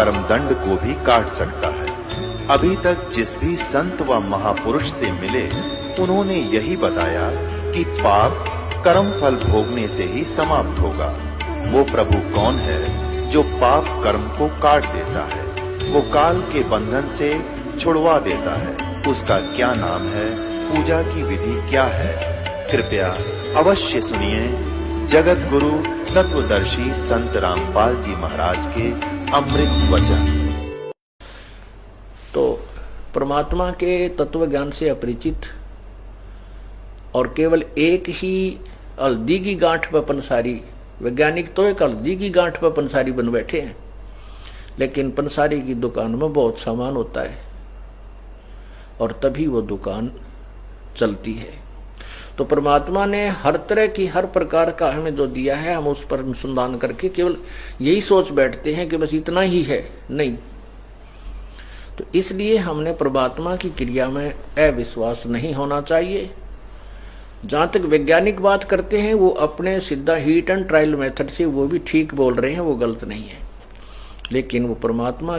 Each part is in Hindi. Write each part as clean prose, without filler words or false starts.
कर्मदंड को भी काट सकता है। अभी तक जिस भी संत व महापुरुष से मिले, उन्होंने यही बताया कि पाप कर्म फल भोगने से ही समाप्त होगा। वो प्रभु कौन है जो पाप कर्म को काट देता है, वो काल के बंधन से छुड़वा देता है। उसका क्या नाम है, पूजा की विधि क्या है? कृपया अवश्य सुनिए जगत गुरु तत्वदर्शी संत रामपाल जी महाराज के अमृत वचन। तो परमात्मा के तत्व ज्ञान से अपरिचित और केवल एक ही हल्दी की गांठ पर पंसारी, वैज्ञानिक तो एक हल्दी की गांठ पर पंसारी बन बैठे हैं, लेकिन पंसारी की दुकान में बहुत सामान होता है और तभी वो दुकान चलती है। तो परमात्मा ने हर तरह की हर प्रकार का हमें जो दिया है, हम उस पर अनुसंधान करके केवल यही सोच बैठते हैं कि बस इतना ही है, नहीं। तो इसलिए हमने परमात्मा की क्रिया में अविश्वास नहीं होना चाहिए। जहां तक वैज्ञानिक बात करते हैं, वो अपने सीधा हीट एंड ट्रायल मेथड से वो भी ठीक बोल रहे हैं, वो गलत नहीं है, लेकिन वो परमात्मा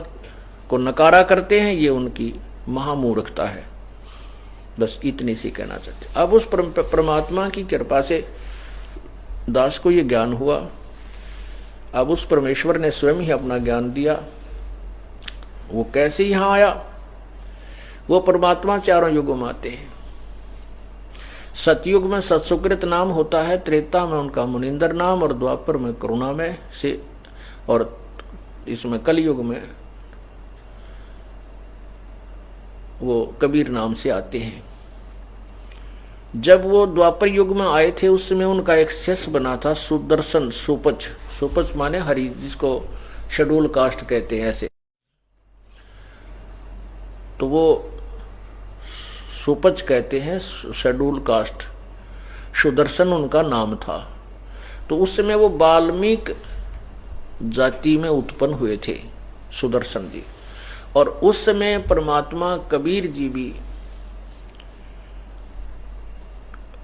को नकारा करते हैं, ये उनकी महामूर्खता है। बस इतनी सी कहना चाहते। अब उस परमात्मा की कृपा से दास को ये ज्ञान हुआ। अब उस परमेश्वर ने स्वयं ही अपना ज्ञान दिया। वो कैसे यहां आया? वो परमात्मा चारों युगों में आते हैं। सतयुग में सत्सुकृत नाम होता है, त्रेता में उनका मुनिंदर नाम, और द्वापर में करुणा में से, और इसमें कलयुग में वो कबीर नाम से आते हैं। जब वो द्वापर युग में आए थे, उस समय उनका एक शिष्य बना था सुदर्शन, सुपच। सुपच माने हरि, जिसको शेड्यूल कास्ट कहते हैं ऐसे। तो वो सुपच कहते हैं, शेड्यूल कास्ट। सुदर्शन उनका नाम था। तो उस समय वो वाल्मीकि जाति में उत्पन्न हुए थे सुदर्शन जी। और उस समय परमात्मा कबीर जी भी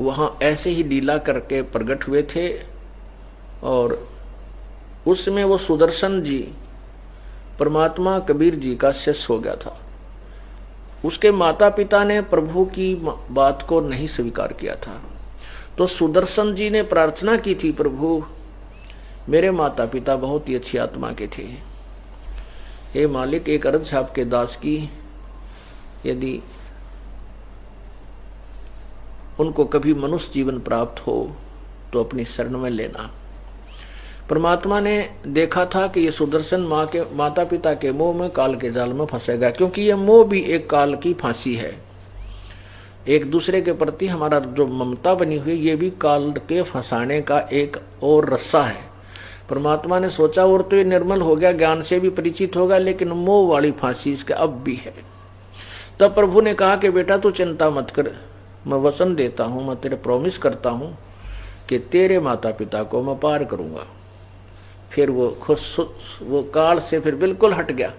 वहां ऐसे ही लीला करके प्रकट हुए थे। और उस समय वो सुदर्शन जी परमात्मा कबीर जी का शिष्य हो गया था। उसके माता पिता ने प्रभु की बात को नहीं स्वीकार किया था। तो सुदर्शन जी ने प्रार्थना की थी, प्रभु मेरे माता पिता बहुत ही अच्छी आत्मा के थे, हे मालिक एक अर्ज आपके दास की, यदि उनको कभी मनुष्य जीवन प्राप्त हो तो अपनी शरण में लेना। परमात्मा ने देखा था कि ये सुदर्शन माँ के माता पिता के मोह में, काल के जाल में फंसेगा, क्योंकि ये मोह भी एक काल की फांसी है। एक दूसरे के प्रति हमारा जो ममता बनी हुई, ये भी काल के फंसाने का एक और रस्सा है। परमात्मा ने सोचा और तो ये निर्मल हो गया, ज्ञान से भी परिचित होगा, लेकिन मोह वाली फांसी इसके अब भी है। तब प्रभु ने कहा कि बेटा तू चिंता मत कर, मैं वचन देता हूं, मैं तेरे प्रॉमिस करता हूं कि तेरे माता पिता को मैं पार करूंगा। फिर वो खुश, वो काल से फिर बिल्कुल हट गया।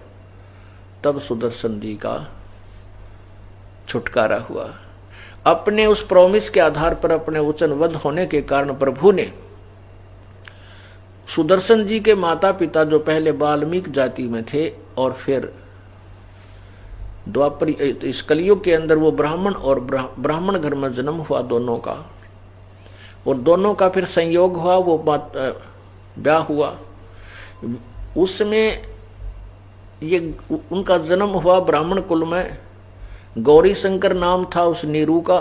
तब सुदर्शन जी का छुटकारा हुआ। अपने उस प्रॉमिस के आधार पर, अपने वचनबद्ध होने के कारण प्रभु ने सुदर्शन जी के माता पिता, जो पहले वाल्मीकि जाति में थे और फिर द्वापर इस कलयुग के अंदर वो ब्राह्मण और ब्राह्मण घर में जन्म हुआ दोनों का, और दोनों का फिर संयोग हुआ, वो ब्याह हुआ। उसमें ये उनका जन्म हुआ ब्राह्मण कुल में। गौरी शंकर नाम था उस नीरू का,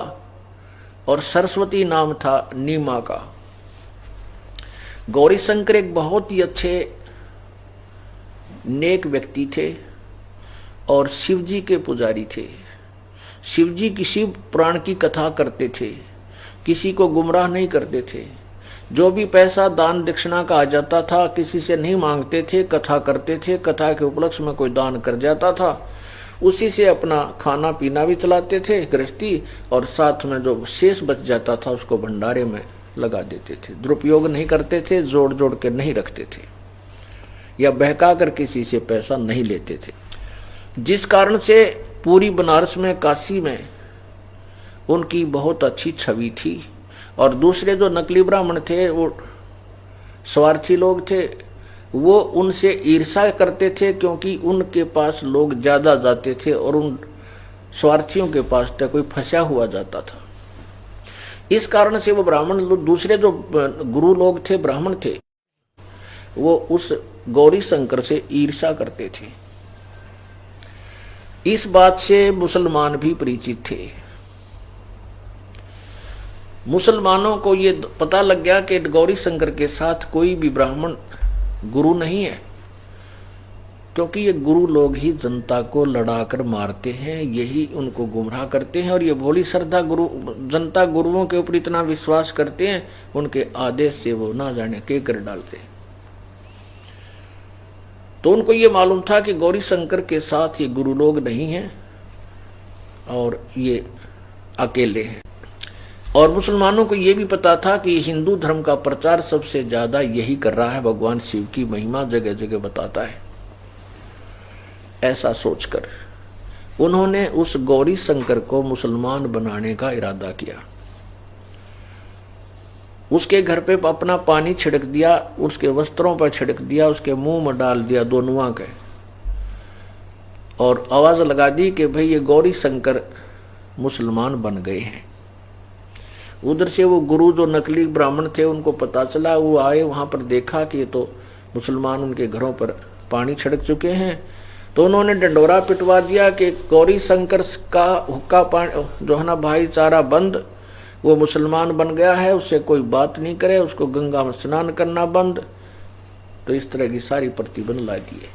और सरस्वती नाम था नीमा का। गौरी शंकर एक बहुत ही अच्छे नेक व्यक्ति थे और शिव जी के पुजारी थे। शिव जी किसी पुराण की कथा करते थे, किसी को गुमराह नहीं करते थे। जो भी पैसा दान दक्षिणा का आ जाता था, किसी से नहीं मांगते थे, कथा करते थे। कथा के उपलक्ष्य में कोई दान कर जाता था, उसी से अपना खाना पीना भी चलाते थे गृहस्थी, और साथ में जो शेष बच जाता था उसको भंडारे में लगा देते थे। दुरुपयोग नहीं करते थे, जोड़ जोड़ के नहीं रखते थे, या बहका कर किसी से पैसा नहीं लेते थे। जिस कारण से पूरी बनारस में, काशी में उनकी बहुत अच्छी छवि थी। और दूसरे जो नकली ब्राह्मण थे वो स्वार्थी लोग थे, वो उनसे ईर्ष्या करते थे, क्योंकि उनके पास लोग ज्यादा जाते थे और उन स्वार्थियों के पास तक कोई फंसा हुआ जाता था। इस कारण से वो ब्राह्मण लोग, दूसरे जो गुरु लोग थे, ब्राह्मण थे, वो उस गौरी शंकर से ईर्ष्या करते थे। इस बात से मुसलमान भी परिचित थे। मुसलमानों को ये पता लग गया कि गौरी शंकर के साथ कोई भी ब्राह्मण गुरु नहीं है, क्योंकि ये गुरु लोग ही जनता को लड़ाकर मारते हैं, यही उनको गुमराह करते हैं। और ये भोली श्रद्धा जनता गुरुओं के ऊपर इतना विश्वास करते हैं, उनके आदेश से वो ना जाने के कर डालते हैं। तो उनको ये मालूम था कि गौरी शंकर के साथ ये गुरु लोग नहीं हैं और ये अकेले हैं। और मुसलमानों को ये भी पता था कि हिंदू धर्म का प्रचार सबसे ज्यादा यही कर रहा है, भगवान शिव की महिमा जगह जगह बताता है। ऐसा सोचकर उन्होंने उस गौरी शंकर को मुसलमान बनाने का इरादा किया। उसके घर पे अपना पानी छिड़क दिया, उसके वस्त्रों पर छिड़क दिया, उसके मुंह में डाल दिया दोनुआ के, और आवाज लगा दी कि भाई ये गौरी शंकर मुसलमान बन गए हैं। उधर से वो गुरु जो नकली ब्राह्मण थे उनको पता चला, वो आए, वहां पर देखा कि ये तो मुसलमान उनके घरों पर पानी छिड़क चुके हैं। तो उन्होंने डंडोरा पिटवा दिया कि गौरी शंकर का हुक्का पानी जो है ना भाईचारा बंद, वो मुसलमान बन गया है, उससे कोई बात नहीं करे, उसको गंगा में स्नान करना बंद। तो इस तरह की सारी प्रतिबंध ला दिए।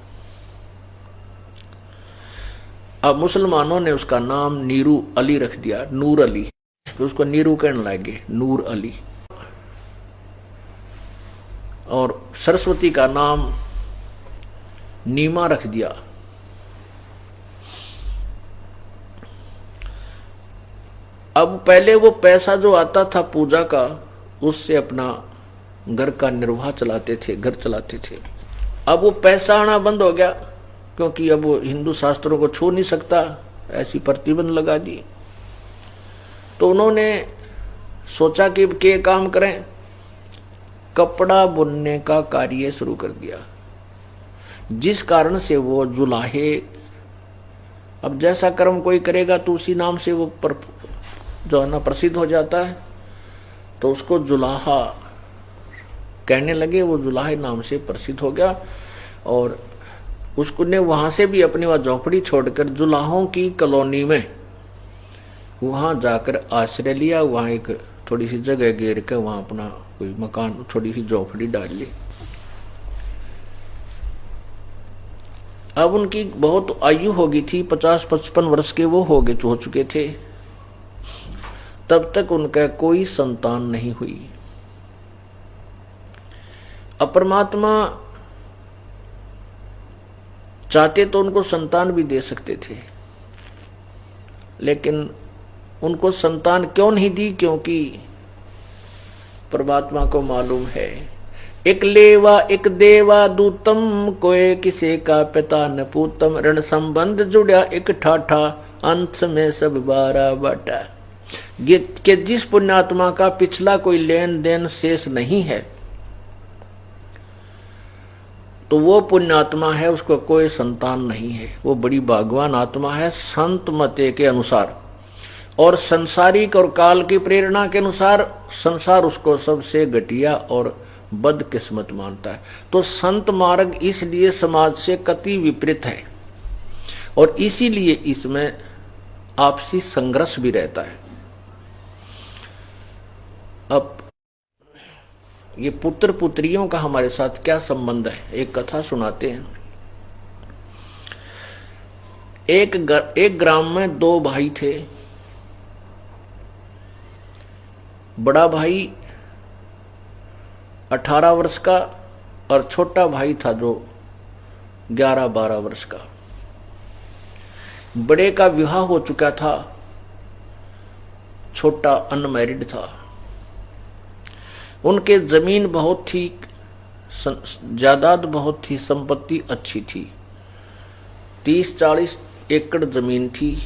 अब मुसलमानों ने उसका नाम नीरू अली रख दिया, नूर अली। तो उसको नीरू कहने लगे, नूर अली। और सरस्वती का नाम नीमा रख दिया। अब पहले वो पैसा जो आता था पूजा का, उससे अपना घर का निर्वाह चलाते थे, घर चलाते थे। अब वो पैसा आना बंद हो गया, क्योंकि अब वो हिंदू शास्त्रों को छू नहीं सकता, ऐसी प्रतिबंध लगा दी। तो उन्होंने सोचा कि क्या काम करें, कपड़ा बुनने का कार्य शुरू कर दिया, जिस कारण से वो जुलाहे, अब जैसा कर्म कोई करेगा तो उसी नाम से वो जो है ना प्रसिद्ध हो जाता है। तो उसको जुलाहा कहने लगे, वो जुलाहे नाम से प्रसिद्ध हो गया। और उसको ने वहां से भी अपनी वह झोपड़ी छोड़कर जुलाहों की कॉलोनी में वहां जाकर आश्रय लिया। वहां एक थोड़ी सी जगह घेर कर वहां अपना कोई मकान, थोड़ी सी झोपड़ी डाल ली। अब उनकी बहुत आयु हो गई थी, 50-55 वर्ष के वो हो चुके थे। तब तक उनका कोई संतान नहीं हुई। अब परमात्मा चाहते तो उनको संतान भी दे सकते थे, लेकिन उनको संतान क्यों नहीं दी? क्योंकि परमात्मा को मालूम है, एक लेवा एक देवा दूतम, कोई किसे का पिता न पूतम, ऋण संबंध जुड़ा एक ठाठा, अंत में सब बारा बाटा। कि जिस पुण्यात्मा का पिछला कोई लेन देन शेष नहीं है, तो वो पुण्यात्मा है, उसको कोई संतान नहीं है, वो बड़ी भाग्यवान आत्मा है संत मते के अनुसार। और संसारिक और काल की प्रेरणा के अनुसार संसार उसको सबसे घटिया और बदकिस्मत मानता है। तो संत मार्ग इसलिए समाज से कति विपरीत है, और इसीलिए इसमें आपसी संघर्ष भी रहता है। अब ये पुत्र पुत्रियों का हमारे साथ क्या संबंध है, एक कथा सुनाते हैं। एक ग्राम में 2 भाई थे। बड़ा भाई 18 वर्ष का और छोटा भाई था जो 11-12 वर्ष का। बड़े का विवाह हो चुका था, छोटा अनमैरिड था। उनके जमीन बहुत थी, जायदाद बहुत थी, संपत्ति अच्छी थी, 30-40 एकड़ जमीन थी।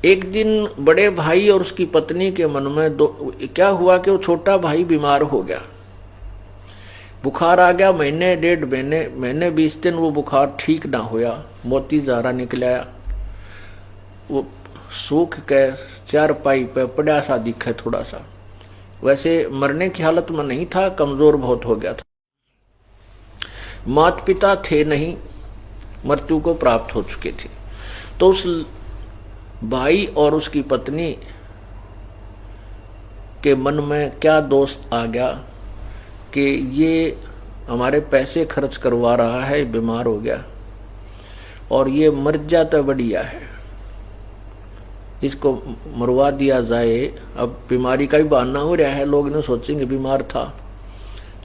एक दिन बड़े भाई और उसकी पत्नी के मन में क्या हुआ कि वो छोटा भाई बीमार हो गया। बुखार आ गया, महीने 1.5 महीने, महीने 20 दिन वो बुखार ठीक ना होया, मोती जारा निकल आया, वो सूख के चारपाई पे पड़ा सा दिखे थोड़ा सा। वैसे मरने की हालत में नहीं था, कमजोर बहुत हो गया था। माता पिता थे नहीं, मृत्यु को प्राप्त हो चुके थे। तो उस भाई और उसकी पत्नी के मन में क्या दोष आ गया कि ये हमारे पैसे खर्च करवा रहा है, बीमार हो गया और ये मर जाता बढ़िया है, इसको मरवा दिया जाए। अब बीमारी का ही बहाना हो रहा है, लोग ने सोचेंगे बीमार था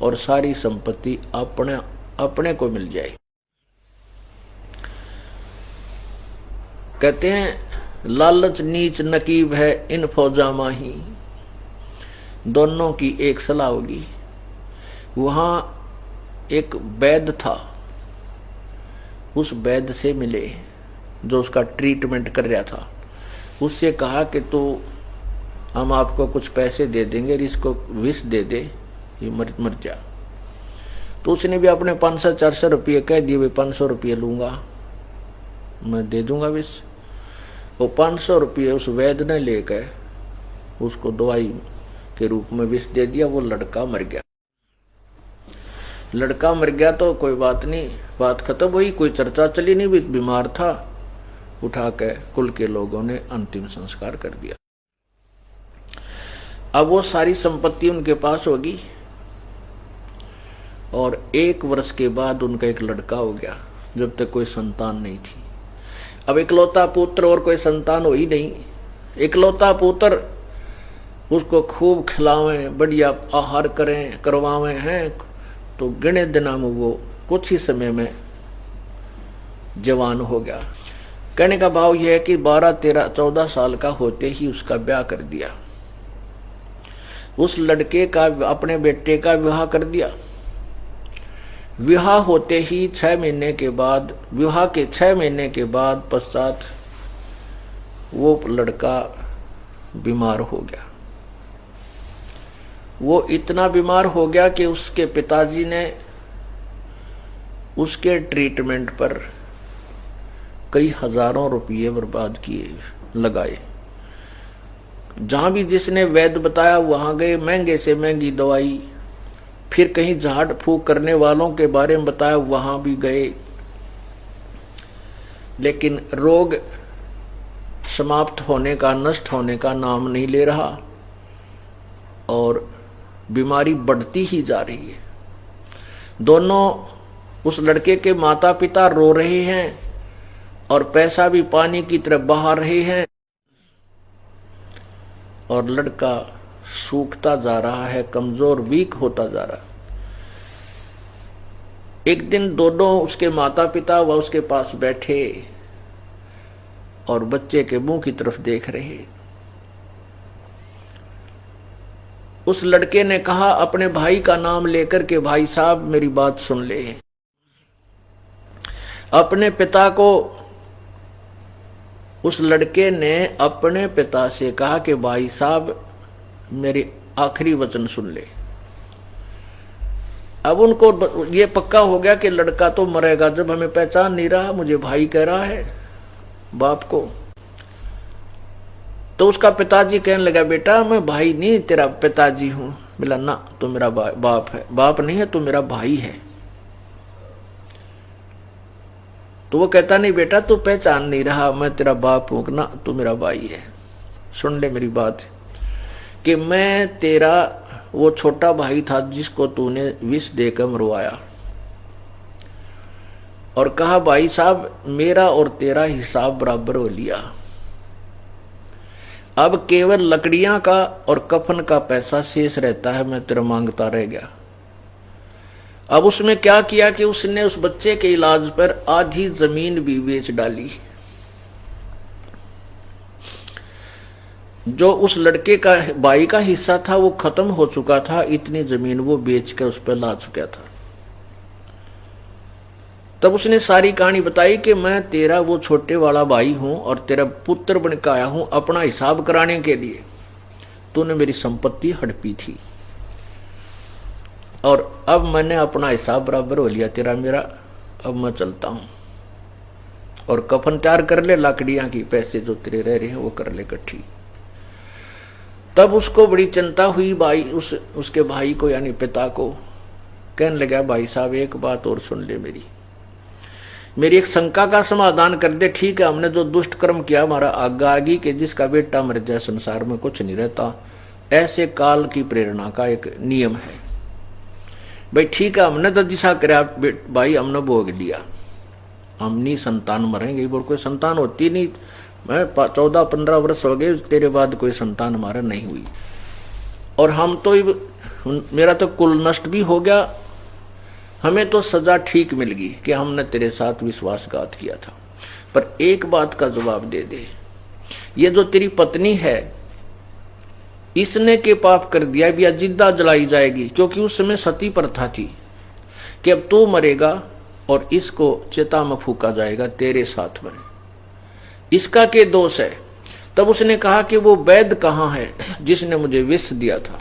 और सारी संपत्ति अपने को मिल जाए। कहते हैं लालच नीच नकीब है इन फौजा माही। दोनों की एक सलाह होगी। वहां एक वैद्य था, उस वैद्य से मिले जो उसका ट्रीटमेंट कर रहा था। उससे कहा कि तो हम आपको कुछ पैसे दे देंगे, इसको विष दे दे, ये मर जा। तो उसने भी अपने 500-400 रुपये कह दिए, 500 रुपये लूंगा, मैं दे दूंगा विष। वो 500 रुपये उस वैद्य ने लेकर उसको दवाई के रूप में विष दे दिया। वो लड़का मर गया। लड़का मर गया तो कोई बात नहीं, बात खत्म हुई, कोई चर्चा चली नहीं, भी बीमार था। उठा के कुल के लोगों ने अंतिम संस्कार कर दिया। अब वो सारी संपत्ति उनके पास होगी और 1 वर्ष के बाद उनका एक लड़का हो गया, जब तक कोई संतान नहीं थी। अब इकलौता पुत्र और कोई संतान हो ही नहीं। इकलौता पुत्र, उसको खूब खिलावें, बढ़िया आहार करें, करवावें हैं, तो गिने दिनों में वो कुछ ही समय में जवान हो गया। कहने का भाव यह है कि 12, 13, 14 साल का होते ही उसका ब्याह कर दिया। उस लड़के का, अपने बेटे का विवाह कर दिया। विवाह होते ही 6 महीने के बाद, विवाह के 6 महीने के बाद पश्चात वो लड़का बीमार हो गया। वो इतना बीमार हो गया कि उसके पिताजी ने उसके ट्रीटमेंट पर कई हजारों रुपये बर्बाद किए, लगाए। जहां भी जिसने वैद्य बताया वहां गए, महंगे से महंगी दवाई। फिर कहीं झाड़ फूक करने वालों के बारे में बताया, वहां भी गए, लेकिन रोग समाप्त होने का, नष्ट होने का नाम नहीं ले रहा और बीमारी बढ़ती ही जा रही है। दोनों, उस लड़के के माता पिता रो रहे हैं और पैसा भी पानी की तरह बहा रहे हैं और लड़का सूखता जा रहा है, कमजोर, वीक होता जा रहा है। एक दिन दोनों, उसके माता पिता व उसके पास बैठे और बच्चे के मुंह की तरफ देख रहे। उस लड़के ने कहा अपने भाई का नाम लेकर के, भाई साहब मेरी बात सुन ले। अपने पिता को, उस लड़के ने अपने पिता से कहा कि भाई साहब मेरी आखिरी वचन सुन ले। अब उनको ये पक्का हो गया कि लड़का तो मरेगा, जब हमें पहचान नहीं रहा, मुझे भाई कह रहा है बाप को। तो उसका पिताजी कहने लगा, बेटा मैं भाई नहीं तेरा पिताजी हूं। बोला ना, तू मेरा बाप है। बाप नहीं है, तू मेरा भाई है। तो वो कहता, नहीं बेटा तू पहचान नहीं रहा, मैं तेरा बाप हूं ना, तू मेरा भाई है। सुन ले मेरी बात कि मैं तेरा वो छोटा भाई था जिसको तूने विष देकर मरवाया और कहा भाई साहब मेरा और तेरा हिसाब बराबर हो लिया, अब केवल लकड़ियां का और कफन का पैसा शेष रहता है, मैं तेरा मांगता रह गया। अब उसने क्या किया कि उसने उस बच्चे के इलाज पर आधी जमीन भी बेच डाली। जो उस लड़के का भाई का हिस्सा था वो खत्म हो चुका था, इतनी जमीन वो बेच कर उस पर ला चुका था। तब उसने सारी कहानी बताई कि मैं तेरा वो छोटे वाला भाई हूं और तेरा पुत्र बनकर आया हूं अपना हिसाब कराने के लिए। तूने मेरी संपत्ति हड़पी थी। और अब मैंने अपना हिसाब बराबर हो लिया तेरा मेरा, अब मैं चलता हूं, और कफन तैयार कर ले, लाकड़ियां की पैसे जो तेरे रह रहे हैं वो कर ले इकट्ठी। तब उसको बड़ी चिंता हुई, भाई उसके भाई को यानी पिता को। कहने लगा, भाई साहब एक बात और सुन ले, मेरी एक शंका का समाधान कर दे। ठीक है, हमने जो दुष्ट कर्म किया हमारा आगागी के जिसका बेटा मर जाए संसार में कुछ नहीं रहता, ऐसे काल की प्रेरणा का एक नियम है। भाई ठीक है, हमने तो दिशा कराया भाई, हमने भोग लिया, हमनी संतान मरेंगे, बोल कोई संतान होती नहीं, मैं 14-15 वर्ष हो गए तेरे बाद कोई संतान हमारा नहीं हुई, और हम तो मेरा तो कुल नष्ट भी हो गया, हमें तो सजा ठीक मिल गई कि हमने तेरे साथ विश्वासघात किया था। पर एक बात का जवाब दे दे, ये जो तेरी पत्नी है इसने के पाप कर दिया भी, जिद्दा जलाई जाएगी, क्योंकि उस समय सती प्रथा थी कि अब तू मरेगा और इसको चिता में फूका जाएगा तेरे साथ में, इसका के दोष है। तब उसने कहा कि वो वैद्य कहाँ है जिसने मुझे विष दिया था।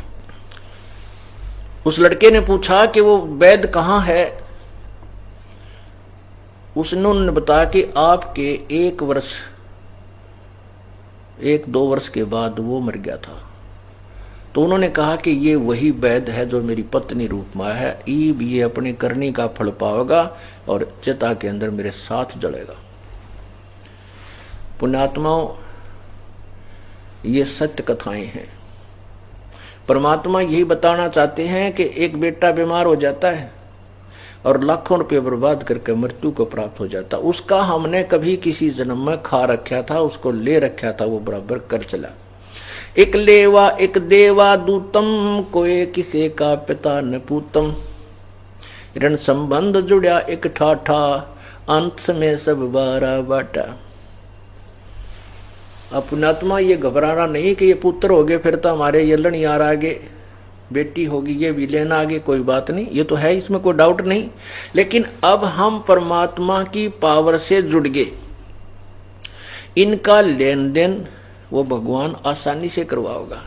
उस लड़के ने पूछा कि वो वैद्य कहाँ है। उन्होंने बताया कि आपके 1-2 वर्ष के बाद वो मर गया था। तो उन्होंने कहा कि ये वही वैद्य है जो मेरी पत्नी रूप में है, ये अपनी करनी का फल पाएगा और चिता के अंदर मेरे साथ जलेगा। पुण्यात्माओं, ये सत्य कथाएं हैं। परमात्मा यही बताना चाहते हैं कि एक बेटा बीमार हो जाता है और लाखों रुपये बर्बाद करके मृत्यु को प्राप्त हो जाता, उसका हमने कभी किसी जन्म में खा रखा था, उसको ले रखा था, वो बराबर कर चला। एक लेवा एक देवा दूतम, कोई किसे का पिता न पूतम, ऋण संबंध जुड़ा एक ठाठा, अंत में सब बारा बाटा। पुण्यात्मा, ये घबराना नहीं कि ये पुत्र हो गए फिर तो हमारे ये लड़ यार आगे, बेटी होगी ये भी लेना आगे, कोई बात नहीं, ये तो है, इसमें कोई डाउट नहीं। लेकिन अब हम परमात्मा की पावर से जुड़ गए, इनका लेन देन वो भगवान आसानी से करवाओगा।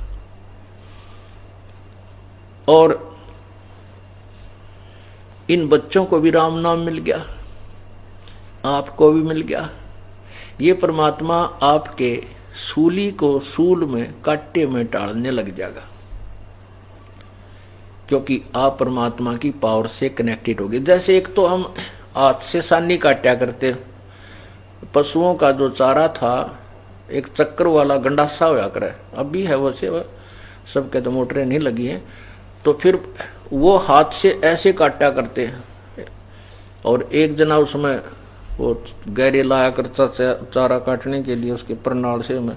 और इन बच्चों को भी राम नाम मिल गया, आपको भी मिल गया। ये परमात्मा आपके सूली को सूल में कांटे में टालने लग जाएगा, क्योंकि आप परमात्मा की पावर से कनेक्टेड हो गए। जैसे एक तो हम हाथ से सानी काटा करते, पशुओं का जो चारा था एक चक्कर वाला गंडासा होया करे, अब भी है वो से, सबके तो मोटरें नहीं लगी हैं, तो फिर वो हाथ से ऐसे काटा करते हैं, और एक जना उसमें वो गहरे लाया करता चारा काटने के लिए, उसके प्रणाल से में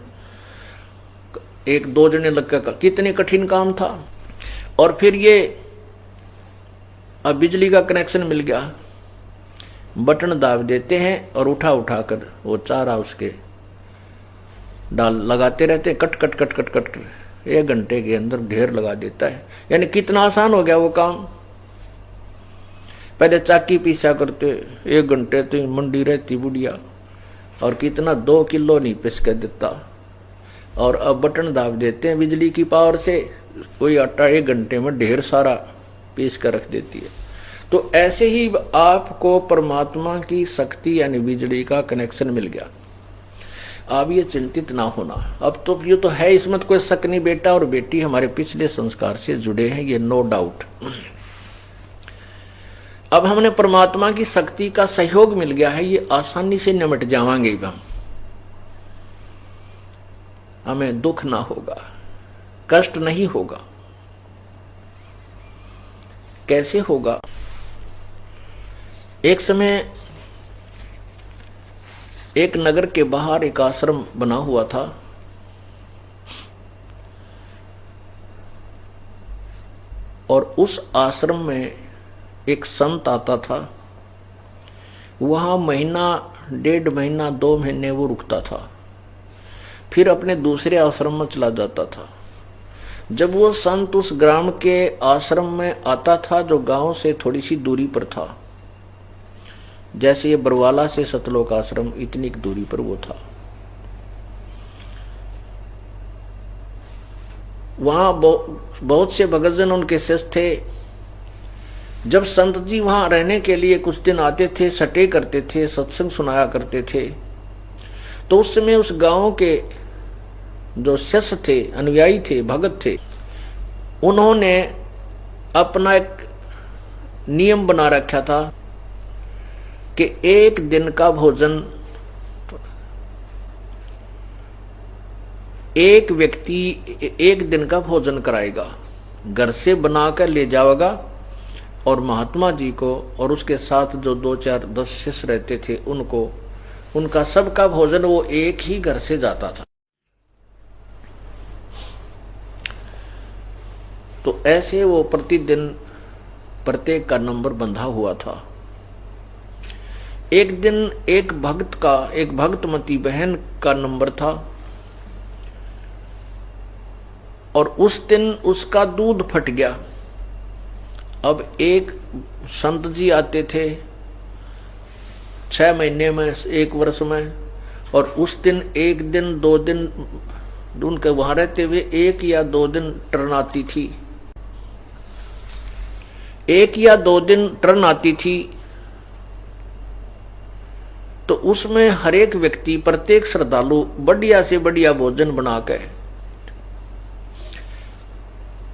1-2 जने लग कर, कितने कठिन काम था। और फिर ये अब बिजली का कनेक्शन मिल गया, बटन दाब देते हैं और उठा कर वो चारा उसके डाल लगाते रहते, cut cut cut cut cut 1 घंटे के अंदर ढेर लगा देता है। यानी कितना आसान हो गया वो काम। पहले चाकी पीसा करते 1 घंटे तो मंडी रहती बुढ़िया, और कितना 2 किलो नहीं पिस के देता, और अब बटन दाब देते हैं बिजली की पावर से, कोई आटा 1 घंटे में ढेर सारा पीस कर रख देती है। तो ऐसे ही आपको परमात्मा की शक्ति यानी बिजली का कनेक्शन मिल गया। आप ये चिंतित ना होना, अब तो ये तो है, इसमें कोई शक नहीं, बेटा और बेटी हमारे पिछले संस्कार से जुड़े हैं, ये नो डाउट। अब हमने परमात्मा की शक्ति का सहयोग मिल गया है, ये आसानी से निमट जावांगे हम, हमें दुख ना होगा, कष्ट नहीं होगा। कैसे होगा? एक समय एक नगर के बाहर एक आश्रम बना हुआ था, और उस आश्रम में एक संत आता था। वहां महीना 1.5 महीना 2 महीने वो रुकता था, फिर अपने दूसरे आश्रम में चला जाता था। जब वो संत उस ग्राम के आश्रम में आता था जो गांव से थोड़ी सी दूरी पर था, जैसे ये बरवाला से सतलोक आश्रम इतनी दूरी पर वो था, वहां बहुत से भगतजन उनके शिष्य थे, जब संत जी वहां रहने के लिए कुछ दिन आते थे, सटे करते थे, सत्संग सुनाया करते थे, तो उस समय उस गांव के जो शिष्य थे, अनुयायी थे, भगत थे, उन्होंने अपना एक नियम बना रखा था कि एक दिन का भोजन एक व्यक्ति एक दिन का भोजन कराएगा, घर से बनाकर ले जाएगा, और महात्मा जी को और उसके साथ जो 2 4 10 शिष्य रहते थे उनको, उनका सबका भोजन वो एक ही घर से जाता था। तो ऐसे वो प्रतिदिन प्रत्येक का नंबर बंधा हुआ था। एक दिन एक भक्तमती बहन का नंबर था, और उस दिन उसका दूध फट गया। अब एक संत जी आते थे 6 महीने में, 1 वर्ष में, और उस दिन 1 दिन 2 दिन उनके वहां रहते हुए 1 या 2 दिन टर्न आती थी, 1 या 2 दिन टर्न आती थी। तो उसमें हर एक व्यक्ति, प्रत्येक श्रद्धालु बढ़िया से बढ़िया भोजन बनाकर,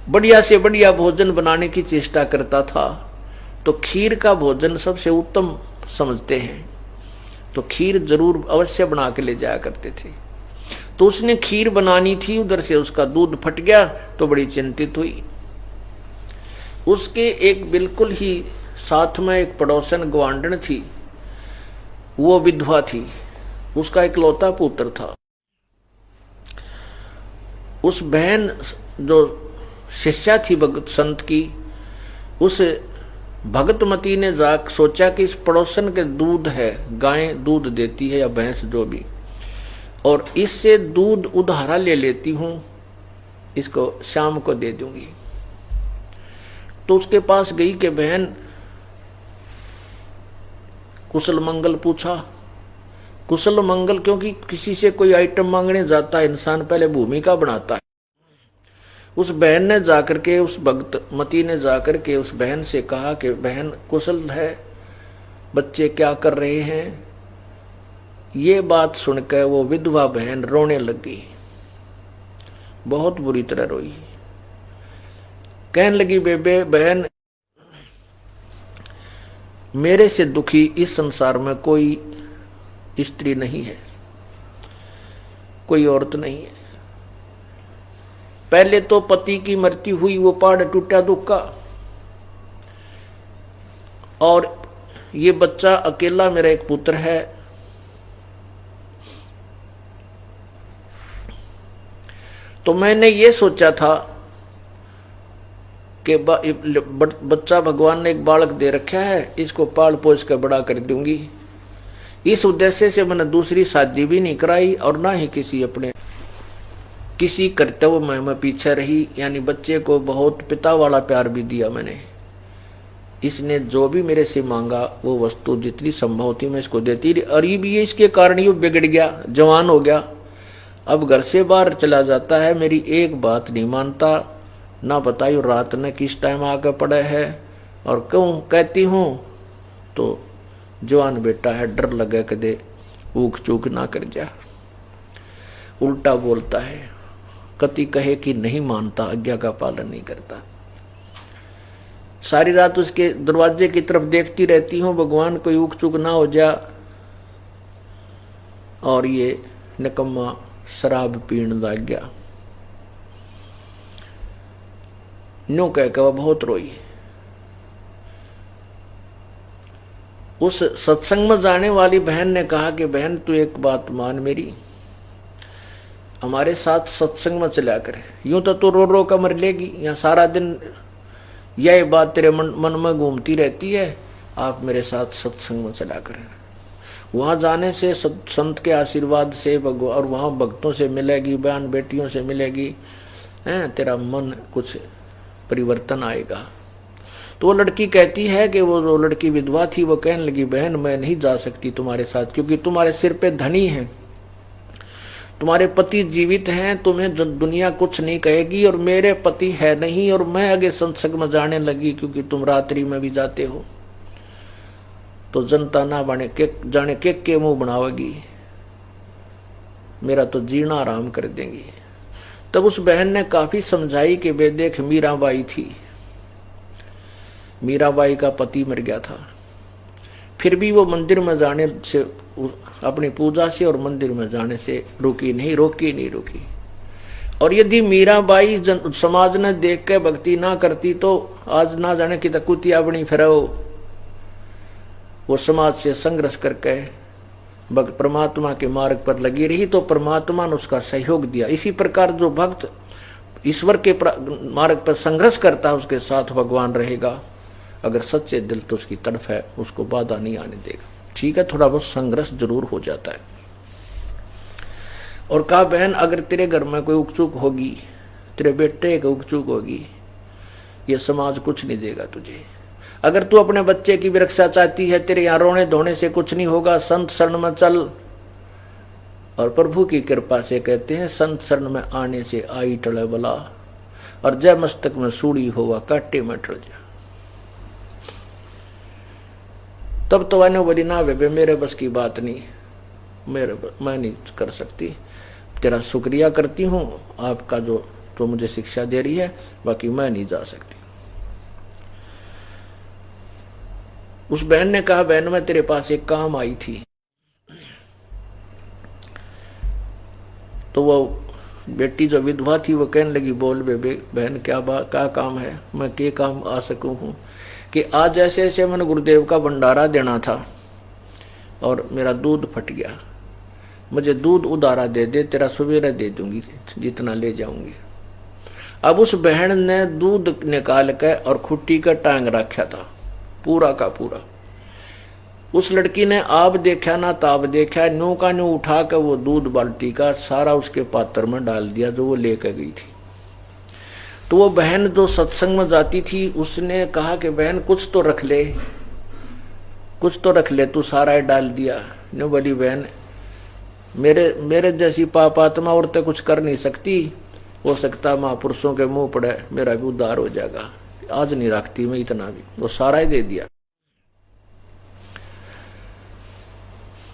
बढ़िया से बढ़िया भोजन बनाने की चेष्टा करता था। तो खीर का भोजन सबसे उत्तम समझते हैं, तो खीर जरूर अवश्य बना के ले जाया करते थे। तो उसने खीर बनानी थी, उधर से उसका दूध फट गया, तो बड़ी चिंतित हुई। उसके एक बिल्कुल ही साथ में एक पड़ोसन ग्वांडन थी, वो विधवा थी, उसका इकलौता पुत्र था। उस बहन जो शिष्या थी भगत संत की, उस भगतमती ने जाक सोचा कि इस पड़ोसन के दूध है, गाय दूध देती है या भैंस जो भी, और इससे दूध उधारा ले लेती हूं, इसको शाम को दे दूंगी। तो उसके पास गई कि बहन, कुशल मंगल पूछा। कुशल मंगल, क्योंकि किसी से कोई आइटम मांगने जाता है इंसान पहले भूमिका बनाता है। उस बहन ने जाकर के, उस भगतमती ने जाकर के उस बहन से कहा कि बहन कुशल है, बच्चे क्या कर रहे हैं। ये बात सुनकर वो विधवा बहन रोने लगी, बहुत बुरी तरह रोई। कहने लगी, बेबे बहन, मेरे से दुखी इस संसार में कोई स्त्री नहीं है, कोई औरत नहीं है। पहले तो पति की मृत्यु हुई, वो पहाड़ टूटा दुख का, और ये बच्चा अकेला मेरा एक पुत्र है। तो मैंने ये सोचा था कि बच्चा भगवान ने एक बालक दे रखा है, इसको पाल पोस कर बड़ा कर दूंगी। इस उद्देश्य से मैंने दूसरी शादी भी नहीं कराई, और ना ही किसी कर्तव्य में मैं पीछे रही, यानी बच्चे को बहुत पिता वाला प्यार भी दिया मैंने। इसने जो भी मेरे से मांगा वो वस्तु जितनी संभव थी मैं इसको देती रही, और ये भी इसके कारण ये बिगड़ गया, जवान हो गया, अब घर से बाहर चला जाता है, मेरी एक बात नहीं मानता, ना बताइयो रात ने किस टाइम आकर पड़ा है, और क्यों कहती हूं तो जवान बेटा है, डर लगे कदे ऊक चूक ना कर जा, उल्टा बोलता है, कति कहे कि नहीं मानता, आज्ञा का पालन नहीं करता। सारी रात उसके दरवाजे की तरफ देखती रहती हूं, भगवान कोई ऊक चूक ना हो जा, और ये निकम्मा शराब पीने लग गया। न्यू कहकर वह बहुत रोई। उस सत्संग में जाने वाली बहन ने कहा कि बहन तू एक बात मान मेरी, हमारे साथ सत्संग में चला कर, यूं तो तू रो रो कर मर लेगी, या सारा दिन यह बात तेरे मन में घूमती रहती है, आप मेरे साथ सत्संग में चला कर। वहां जाने से संत के आशीर्वाद से और वहां भक्तों से मिलेगी, बहन बेटियों से मिलेगी, तेरा मन कुछ परिवर्तन आएगा। तो वो लड़की कहती है कि वो जो लड़की विधवा थी वो कहने लगी, बहन मैं नहीं जा सकती तुम्हारे साथ, क्योंकि तुम्हारे सिर पे धनी है, तुम्हारे पति जीवित हैं, तुम्हें दुनिया कुछ नहीं कहेगी, और मेरे पति है नहीं, और मैं आगे सत्संग में जाने लगी क्योंकि तुम रात्रि में भी जाते हो, तो जनता ना बने के जाने के मुंह बनावेगी, मेरा तो जीना आराम कर देंगी। तब उस बहन ने काफी समझाई कि वे देख मीराबाई थी, मीराबाई का पति मर गया था, फिर भी वो मंदिर में जाने से, अपनी पूजा से और मंदिर में जाने से रोकी नहीं। और यदि मीराबाई समाज ने देख के भक्ति ना करती तो आज ना जाने की कुतिया बनी फिर वो समाज से संघर्ष करके परमात्मा के मार्ग पर लगी रही, तो परमात्मा ने उसका सहयोग दिया। इसी प्रकार जो भक्त ईश्वर के मार्ग पर संघर्ष करता है उसके साथ भगवान रहेगा, अगर सच्चे दिल तो उसकी तरफ है, उसको बाधा नहीं आने देगा। ठीक है, थोड़ा बहुत संघर्ष जरूर हो जाता है। और कहा बहन, अगर तेरे घर में कोई उकचूक होगी, तेरे बेटे की उकचूक होगी, ये समाज कुछ नहीं देगा तुझे। अगर तू अपने बच्चे की भी रक्षा चाहती है, तेरे यहाँ रोने धोने से कुछ नहीं होगा, संत शरण में चल। और प्रभु की कृपा से कहते हैं, संत शरण में आने से आई टले बला, और जय मस्तक में सूड़ी होगा काटे में टल जा। तब तो वाने बोली, ना बेबे मेरे बस की बात नहीं, मैं नहीं कर सकती, तेरा शुक्रिया करती हूं आपका जो तो मुझे शिक्षा दे रही है, बाकी मैं नहीं जा सकती। उस बहन ने कहा, बहन मैं तेरे पास एक काम आई थी। तो वो बेटी जो विधवा थी वो कहने लगी, बोल बेबे बहन क्या काम है, मैं के काम आ सकूं हूं। कि आज ऐसे ऐसे मैंने गुरुदेव का भंडारा देना था और मेरा दूध फट गया, मुझे दूध उधारा दे दे, तेरा सवेरे दे दूंगी जितना ले जाऊंगी। अब उस बहन ने दूध निकाल के और खुट्टी का टांग रखा था पूरा का पूरा। उस लड़की ने आप देखा ना ताब देखा, न्यू का न्यू उठा कर वो दूध बाल्टी का सारा उसके पात्र में डाल दिया जो वो लेकर गई थी। तो वो बहन जो सत्संग में जाती थी उसने कहा कि बहन कुछ तो रख ले, कुछ तो रख ले, तू सारा डाल दिया। न्यू बोली, बहन मेरे जैसी पापात्मा औरतें कुछ कर नहीं सकती, हो सकता महापुरुषों के मुंह पड़े मेरा भी उद्धार हो जाएगा, आज नहीं रखती मैं इतना भी। वो सारा ही दे दिया।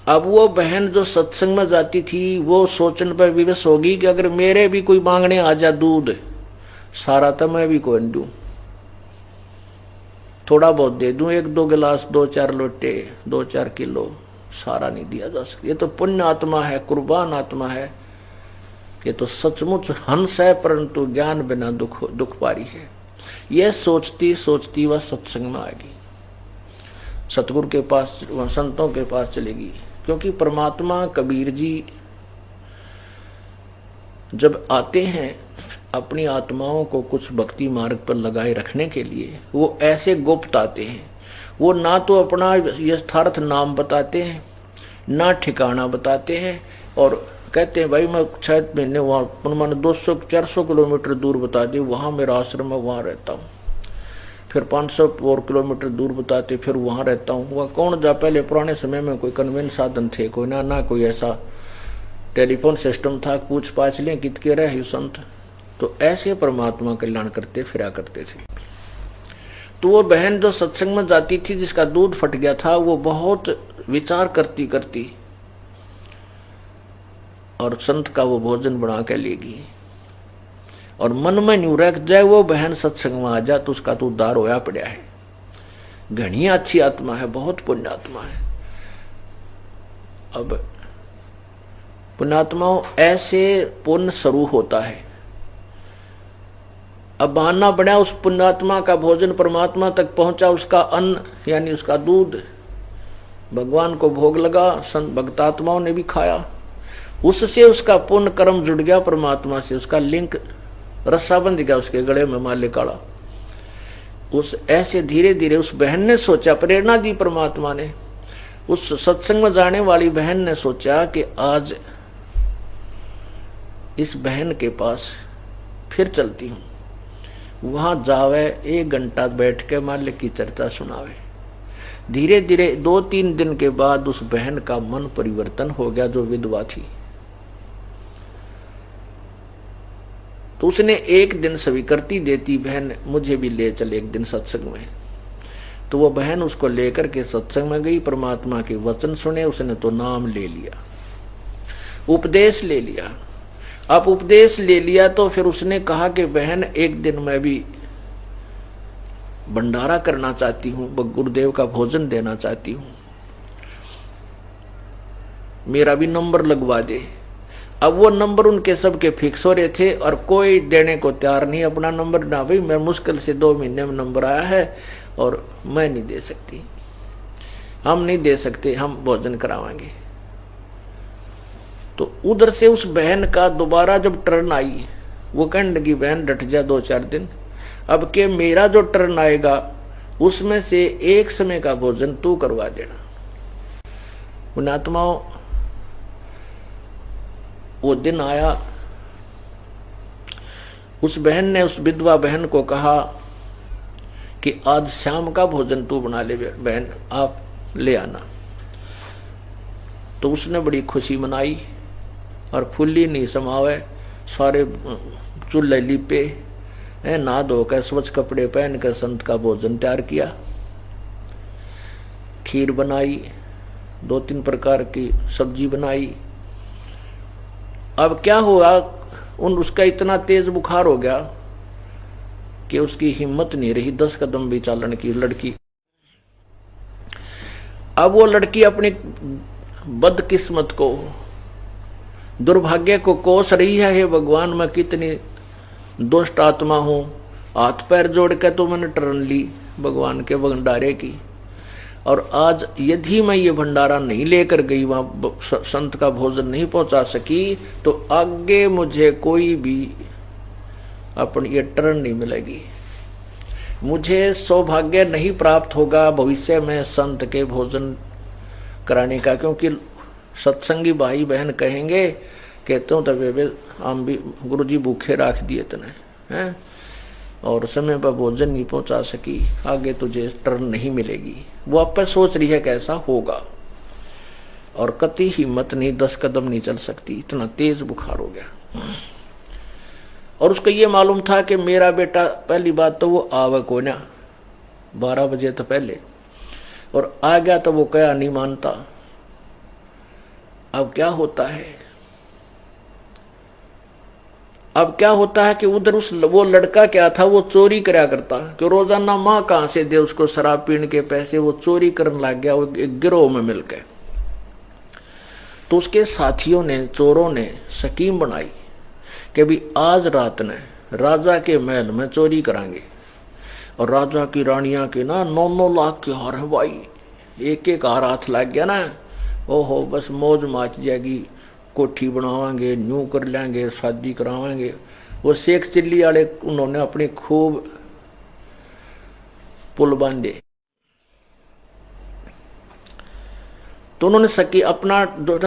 अब वो बहन जो सत्संग में जाती थी वो सोचने पर विवश होगी कि अगर मेरे भी कोई मांगने आ जा दूध, सारा तो मैं भी कौन दूं, थोड़ा बहुत दे दूं, 1-2 गिलास, 2-4 लोटे, 2-4 किलो, सारा नहीं दिया जा सकता। ये तो पुण्य आत्मा है, कुर्बान आत्मा है, ये तो सचमुच हंस है, परंतु ज्ञान बिना दुख पारी है। यह सोचती सोचती वह सत्संग में आएगी, सतगुरु के पास, वह संतों के पास चलेगी। क्योंकि परमात्मा कबीर जी जब आते हैं अपनी आत्माओं को कुछ भक्ति मार्ग पर लगाए रखने के लिए, वो ऐसे गुप्त आते हैं। वो ना तो अपना यथार्थ नाम बताते हैं, ना ठिकाना बताते हैं, और कहते हैं भाई मैं 6 महीने वहां, मैंने 200-400 किलोमीटर दूर बता दी, वहां मेरा आश्रम है, वहां रहता हूँ। फिर 500 और किलोमीटर दूर बताते, फिर वहां रहता हूँ। वह कौन जा, पहले पुराने समय में कोई कन्वेंस साधन थे कोई ना कोई ऐसा टेलीफोन सिस्टम था, पूछ पाछ लें कित के रहे संत। तो ऐसे परमात्मा कल्याण करते फिरा करते थे। तो वो बहन जो सत्संग में जाती थी जिसका दूध फट गया था, वो बहुत विचार करती करती और संत का वो भोजन बना के लेगी, और मन में न्यू रख जाए वो बहन सत्संग में आ जाए तो उसका तो उद्धार होया पड़ा है। घनी अच्छी आत्मा है, बहुत पुण्य आत्मा है। अब पुण्यात्माओं ऐसे पुण्य स्वरूप होता है। अब बहाना बना, उस पुण्यात्मा का भोजन परमात्मा तक पहुंचा, उसका अन्न यानी उसका दूध भगवान को भोग लगा, संत भक्तात्माओं ने भी खाया, उससे उसका पुण्य कर्म जुड़ गया परमात्मा से, उसका लिंक रस्सा बंध गया उसके गले में माले काला। उस ऐसे धीरे धीरे उस बहन ने सोचा, प्रेरणा दी परमात्मा ने, उस सत्संग में जाने वाली बहन ने सोचा कि आज इस बहन के पास फिर चलती हूं, वहां जावे 1 घंटा बैठ के माल्य की चर्चा सुनावे। धीरे धीरे 2-3 दिन के बाद उस बहन का मन परिवर्तन हो गया जो विधवा थी। तो उसने एक दिन स्वीकृति देती, बहन मुझे भी ले चल एक दिन सत्संग में। तो वो बहन उसको लेकर के सत्संग में गई, परमात्मा के वचन सुने, उसने तो नाम ले लिया, उपदेश ले लिया। अब उपदेश ले लिया तो फिर उसने कहा कि बहन एक दिन मैं भी भंडारा करना चाहती हूं, गुरुदेव का भोजन देना चाहती हूं, मेरा भी नंबर लगवा दे। अब वो नंबर उनके सबके फिक्स हो रहे थे और कोई देने को तैयार नहीं अपना नंबर। ना भाई मैं मुश्किल से 2 महीने में नंबर आया है और मैं नहीं दे सकती, हम नहीं दे सकते, हम भोजन करावांगे। तो उधर से उस बहन का दोबारा जब टर्न आई, वो कहने लगी बहन डट जा 2-4 दिन, अब के मेरा जो टर्न आएगा उसमें से एक समय का भोजन तू करवा देना। उन आत्माओं वो दिन आया, उस बहन ने उस विधवा बहन को कहा कि आज शाम का भोजन तू बना ले बहन, आप ले आना। तो उसने बड़ी खुशी मनाई और फुल्ली नहीं समावे, सारे चूल्हे लिपे, नहा धोकर स्वच्छ कपड़े पहनकर संत का भोजन तैयार किया, खीर बनाई, 2-3 प्रकार की सब्जी बनाई। अब क्या हुआ, उसका इतना तेज बुखार हो गया कि उसकी हिम्मत नहीं रही 10 कदम भी चालन की लड़की। अब वो लड़की अपनी बदकिस्मत को, दुर्भाग्य को कोस रही है, हे भगवान मैं कितनी दुष्ट आत्मा हूं, हाथ पैर जोड़ के तो मैंने टर्न ली भगवान के भंडारे की, और आज यदि मैं ये भंडारा नहीं लेकर गई, वहां संत का भोजन नहीं पहुंचा सकी, तो आगे मुझे कोई भी अपनी ये टर्न नहीं मिलेगी, मुझे सौभाग्य नहीं प्राप्त होगा भविष्य में संत के भोजन कराने का। क्योंकि सत्संगी भाई बहन कहेंगे कहते हो तब हम भी गुरुजी भूखे रख दिए तने हैं और समय पर भोजन नहीं पहुंचा सकी, आगे तुझे टर्न नहीं मिलेगी। वो आप सोच रही है कैसा होगा और कति हिम्मत नहीं, 10 कदम नहीं चल सकती, इतना तेज बुखार हो गया। और उसको ये मालूम था कि मेरा बेटा, पहली बात तो वो आवे को ना 12 बजे तो पहले, और आ गया तो वो क्या नहीं मानता। अब क्या होता है, अब क्या होता है कि उधर वो लड़का क्या था, वो चोरी करा करता, कि रोजाना माँ कहां से दे उसको शराब पीने के पैसे, वो चोरी करने लग गया, वो एक गिरोह में मिलकर। तो उसके साथियों ने, चोरों ने स्कीम बनाई कि भी आज रात ने राजा के महल में चोरी करांगे, और राजा की रानियां के ना 9-9 लाख के हार है भाई, एक हार हाथ लग गया ना, ओहो बस मौज माच जाएगी, कोठी बनावांगे, न्यू कर लेंगे, शादी करावांगे। वो शेख चिल्ली वाले उन्होंने अपनी खूब पुल बांधे। तो उन्होंने सकी अपना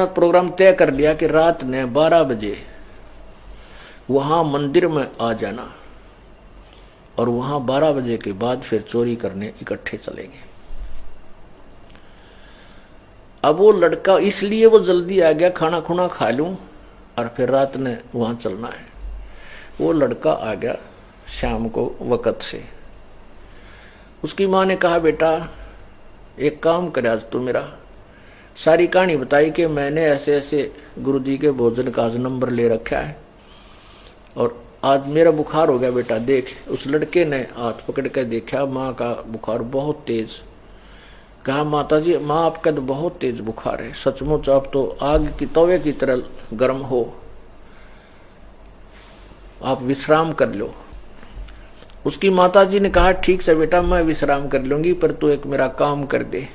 प्रोग्राम तय कर लिया कि रात ने 12 बजे वहां मंदिर में आ जाना, और वहां 12 बजे के बाद फिर चोरी करने इकट्ठे चलेंगे। अब वो लड़का, इसलिए वो जल्दी आ गया, खाना खुना खा लूं और फिर रात ने वहां चलना है। वो लड़का आ गया शाम को वक्त से। उसकी माँ ने कहा बेटा एक काम कर, आज तू मेरा सारी कहानी बताई कि मैंने ऐसे ऐसे गुरुजी के भोजन का आज नंबर ले रखा है और आज मेरा बुखार हो गया बेटा देख। उस लड़के ने हाथ पकड़ कर देखा, माँ का बुखार बहुत तेज। कहा माता जी, माँ आपका तो बहुत तेज बुखार है, सचमुच आप तो आग की तवे की तरह गर्म हो, आप विश्राम कर लो। उसकी माता जी ने कहा ठीक से बेटा मैं विश्राम कर लूंगी, पर तू एक मेरा काम कर दे।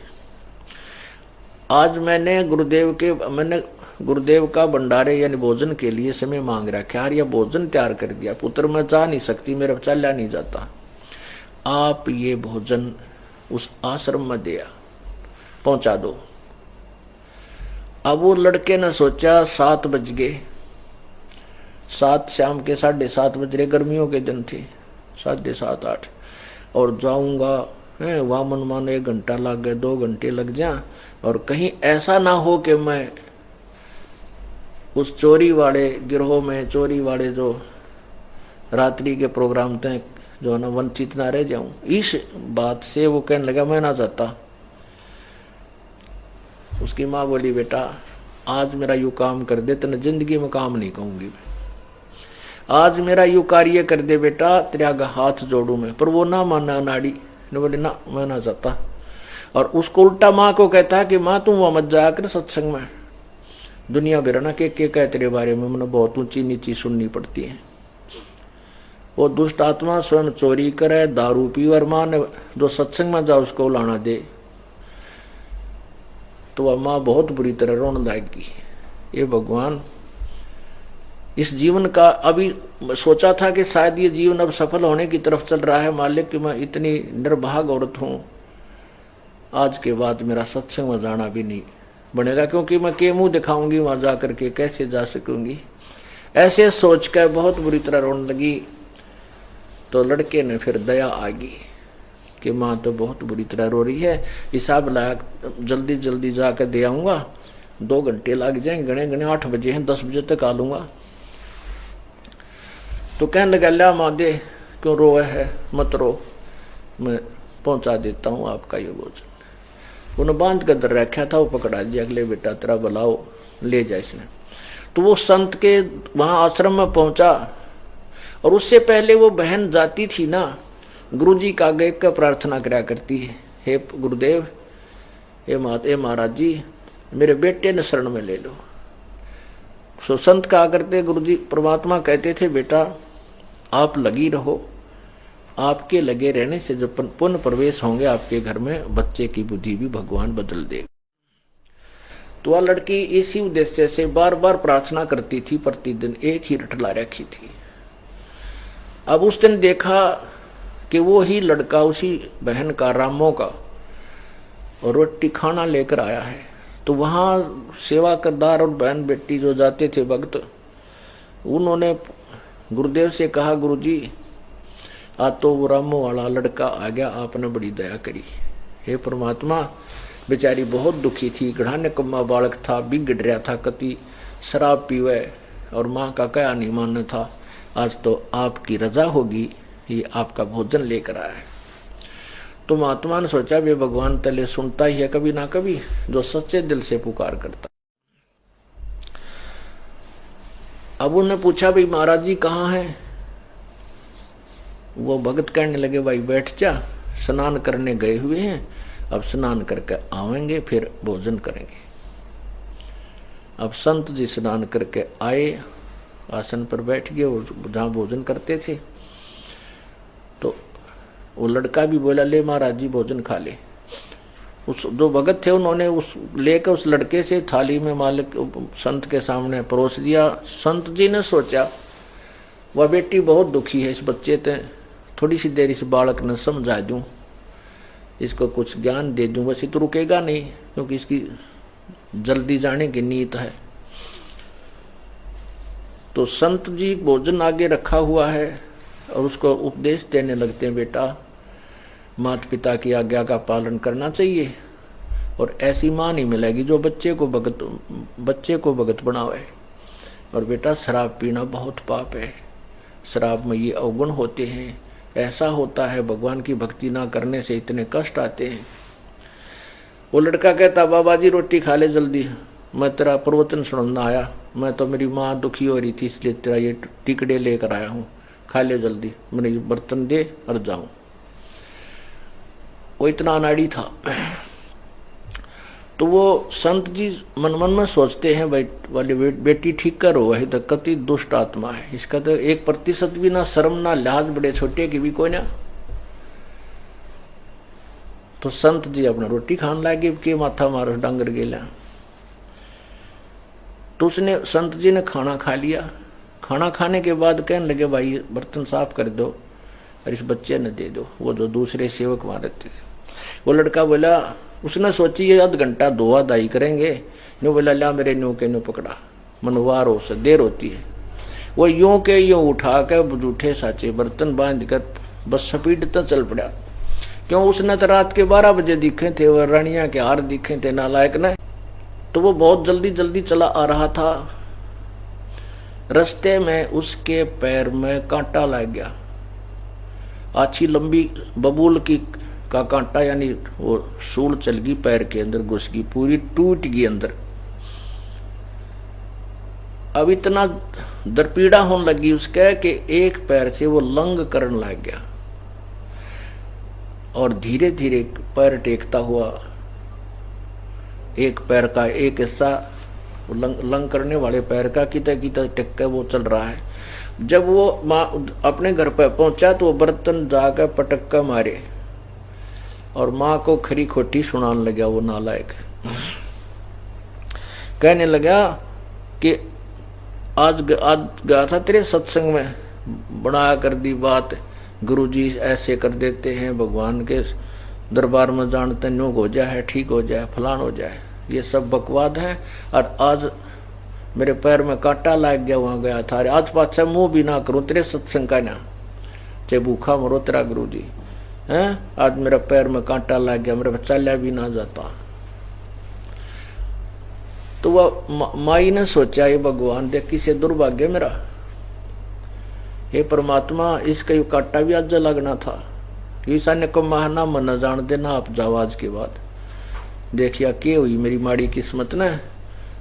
आज मैंने गुरुदेव का भंडारे यानी भोजन के लिए समय मांग रखा है, यह भोजन तैयार कर दिया, पुत्र मैं जा नहीं सकती, मेरा चला नहीं जाता, आप ये भोजन उस आश्रम में दिया पहुंचा दो। अब वो लड़के ने सोचा 7 बज गए, 7 शाम के 7:30 बज रहे, गर्मियों के दिन थे, 7:30-8, और जाऊंगा वहां मन मानो 1 घंटा लग गए, 2 घंटे लग जा, और कहीं ऐसा ना हो कि मैं उस चोरी वाले गिरोह में, चोरी वाले जो रात्रि के प्रोग्राम तय जो है ना वंचित ना रह जाऊं। इस बात से वो कहने लगा मैं ना जाता। उसकी माँ बोली बेटा आज मेरा यू काम कर दे, तेने जिंदगी में काम नहीं कहूंगी, आज मेरा यू कार्य कर दे बेटा, तेरा हाथ जोड़ू मैं। पर वो ना माना नाड़ी ने, बोले ना मैं ना जाता। और उसको उल्टा माँ को कहता है कि माँ तुम वहां मत जाया कर सत्संग में, दुनिया बिराना के कहे तेरे बारे में, मैंने बहुत ऊंची नीची सुननी पड़ती है। वो दुष्ट आत्मा स्वयं चोरी करे, दारू पी, और माँ ने जो सत्संग में जा उसको लाना दे, तो वह माँ बहुत बुरी तरह रोने लगेगी। ये भगवान इस जीवन का अभी सोचा था कि शायद ये जीवन अब सफल होने की तरफ चल रहा है, मालिक कि मैं इतनी निर्भाग औरत हूं, आज के बाद मेरा सत्संग में जाना भी नहीं बनेगा, क्योंकि मैं के मुंह दिखाऊंगी वहां जाकर के, कैसे जा सकूंगी। ऐसे सोच कर बहुत बुरी तरह रोने लगी। तो लड़के ने फिर दया आ गई कि माँ तो बहुत बुरी तरह रो रही है, हिसाब लाया जल्दी जल्दी जाकर दे आऊंगा, 2 घंटे लग जाएंगे, गणे गणे 8 बजे हैं, 10 बजे तक आ लूंगा। तो कहने लगा ला माँ दे, क्यों रोए है, मत रो, मैं पहुंचा देता हूं आपका ये भोजन। उन्हें बांध कर दर रखा था, वो पकड़ा दिया, अगले बेटा तेरा बुलाओ ले जाए इसने। तो वो संत के वहां आश्रम में पहुंचा, और उससे पहले वो बहन जाती थी ना, गुरुजी का आगे का प्रार्थना करा करती है, हे गुरुदेव, हे महाराज जी, मेरे बेटे ने शरण में ले लो। सो संत कहा करते, गुरुजी परमात्मा कहते थे बेटा आप लगी रहो, आपके लगे रहने से जब पुनः प्रवेश होंगे आपके घर में, बच्चे की बुद्धि भी भगवान बदल देगा। तो वह लड़की इसी उद्देश्य से बार बार प्रार्थना करती थी, प्रतिदिन एक ही रटला रखी थी। अब उस दिन देखा कि वो ही लड़का उसी बहन का, रामो का, और रोटी खाना लेकर आया है। तो वहां सेवा करदार और बहन बेटी जो जाते थे भक्त, उन्होंने गुरुदेव से कहा गुरुजी आज तो वो रामो वाला लड़का आ गया, आपने बड़ी दया करी। हे परमात्मा, बेचारी बहुत दुखी थी, गढ़ा निकम्मा बालक था, बिगड़ रहा था, कति शराब पीवे और माँ का क्या नहीं मानना था, आज तो आपकी रजा होगी, ये आपका भोजन लेकर आया है। तो महात्मा ने सोचा वे भगवान तले सुनता ही है कभी ना कभी, जो सच्चे दिल से पुकार करता। अब उन्होंने पूछा भाई महाराज जी कहाँ हैं? वो भगत कहने लगे भाई बैठ जा, स्नान करने गए हुए हैं, अब स्नान करके आवेंगे फिर भोजन करेंगे। अब संत जी स्नान करके आए, आसन पर बैठ गए, वो जहां भोजन करते थे। तो वो लड़का भी बोला ले महाराज जी भोजन खा ले। उस जो भगत थे उन्होंने उस लेकर उस लड़के से थाली में मालिक संत के सामने परोस दिया। संत जी ने सोचा वह बेटी बहुत दुखी है, इस बच्चे ते थोड़ी सी देर इस बालक ने समझा दूं, इसको कुछ ज्ञान दे दूं, बस ये तो रुकेगा नहीं, क्योंकि इसकी जल्दी जाने की नीयत है। तो संत जी भोजन आगे रखा हुआ है और उसको उपदेश देने लगते हैं, बेटा माता पिता की आज्ञा का पालन करना चाहिए, और ऐसी मां नहीं मिलेगी जो बच्चे को भगत बनावे। और बेटा शराब पीना बहुत पाप है, शराब में ये अवगुण होते हैं, ऐसा होता है भगवान की भक्ति ना करने से इतने कष्ट आते हैं। वो लड़का कहता बाबा जी रोटी खा ले जल्दी, मैं तेरा प्रवचन सुनना आया, मैं तो मेरी माँ दुखी हो रही थी इसलिए तेरा ये टिकड़े लेकर आया हूँ, खा ले जल्दी, मेरे बर्तन दे और जाऊं। वो इतना अनाड़ी था। तो वो संत जी मन मन में सोचते हैं भाई वाली बेटी ठीक करो, वही तो कति दुष्ट आत्मा है, इसका तो 1% भी ना शर्म ना लिहाज, बड़े छोटे की भी कोई ना। तो संत जी अपना रोटी खान लागे के माथा मारो डांगर गेला। तो उसने संत जी ने खाना खा लिया। खाना खाने के बाद कहने लगे भाई बर्तन साफ कर दो और इस बच्चे ने दे दो, वो जो दूसरे सेवक वहां रहते थे। वो लड़का बोला, उसने सोची ये आध घंटा धोआ दाई करेंगे, न्यू बोला ला मेरे न्यू के न्यू पकड़ा, मनवार हो से देर होती है। वो यूं के यूं उठा के जूठे साचे बर्तन बांध कर बस स्पीड तक चल पड़ा। क्यों उसने तो रात के 12 बजे दिखे थे, वो रानिया के हार दिखे थे नालायक ने। तो वो बहुत जल्दी जल्दी चला आ रहा था। रास्ते में उसके पैर में कांटा लग गया, अच्छी लंबी बबूल की का कांटा, यानी वो सूल चल गई पैर के अंदर, घुस गई, पूरी टूट गई अंदर। अब इतना दरपीड़ा होने लगी उसके कि एक पैर से वो लंग करने लग गया, और धीरे धीरे पैर टेकता हुआ एक पैर का एक हिस्सा लंग करने वाले पैर का किते किते टेक के वो चल रहा है। जब वो माँ अपने घर पर पहुंचा तो वो बर्तन जाकर पटक कर मारे और माँ को खरी खोटी सुनाने लगा। वो नालायक कहने लगा कि आज गया था तेरे सत्संग में, बना कर दी बात, गुरुजी ऐसे कर देते हैं, भगवान के दरबार में जानते नो हो जाए, ठीक हो जाए, फलान हो जाए, ये सब बकवाद है। और आज मेरे पैर में कांटा लग गया, वहां गया था, आज पाछा मुंह भी ना करूं तेरे सत्संग का, ना चाहे भूखा मरो तेरा गुरुजी है। आज मेरा पैर में कांटा लग गया, मेरा चला भी ना जाता। तो वह माई ने सोचा, ये भगवान देख किसे दुर्भाग्य मेरा, हे परमात्मा इसका यू कांटा भी आज लगना था। ईसा ने को महाना मन जान देना आप जावाज के बाद। देखिया के हुई मेरी माड़ी किस्मत ने,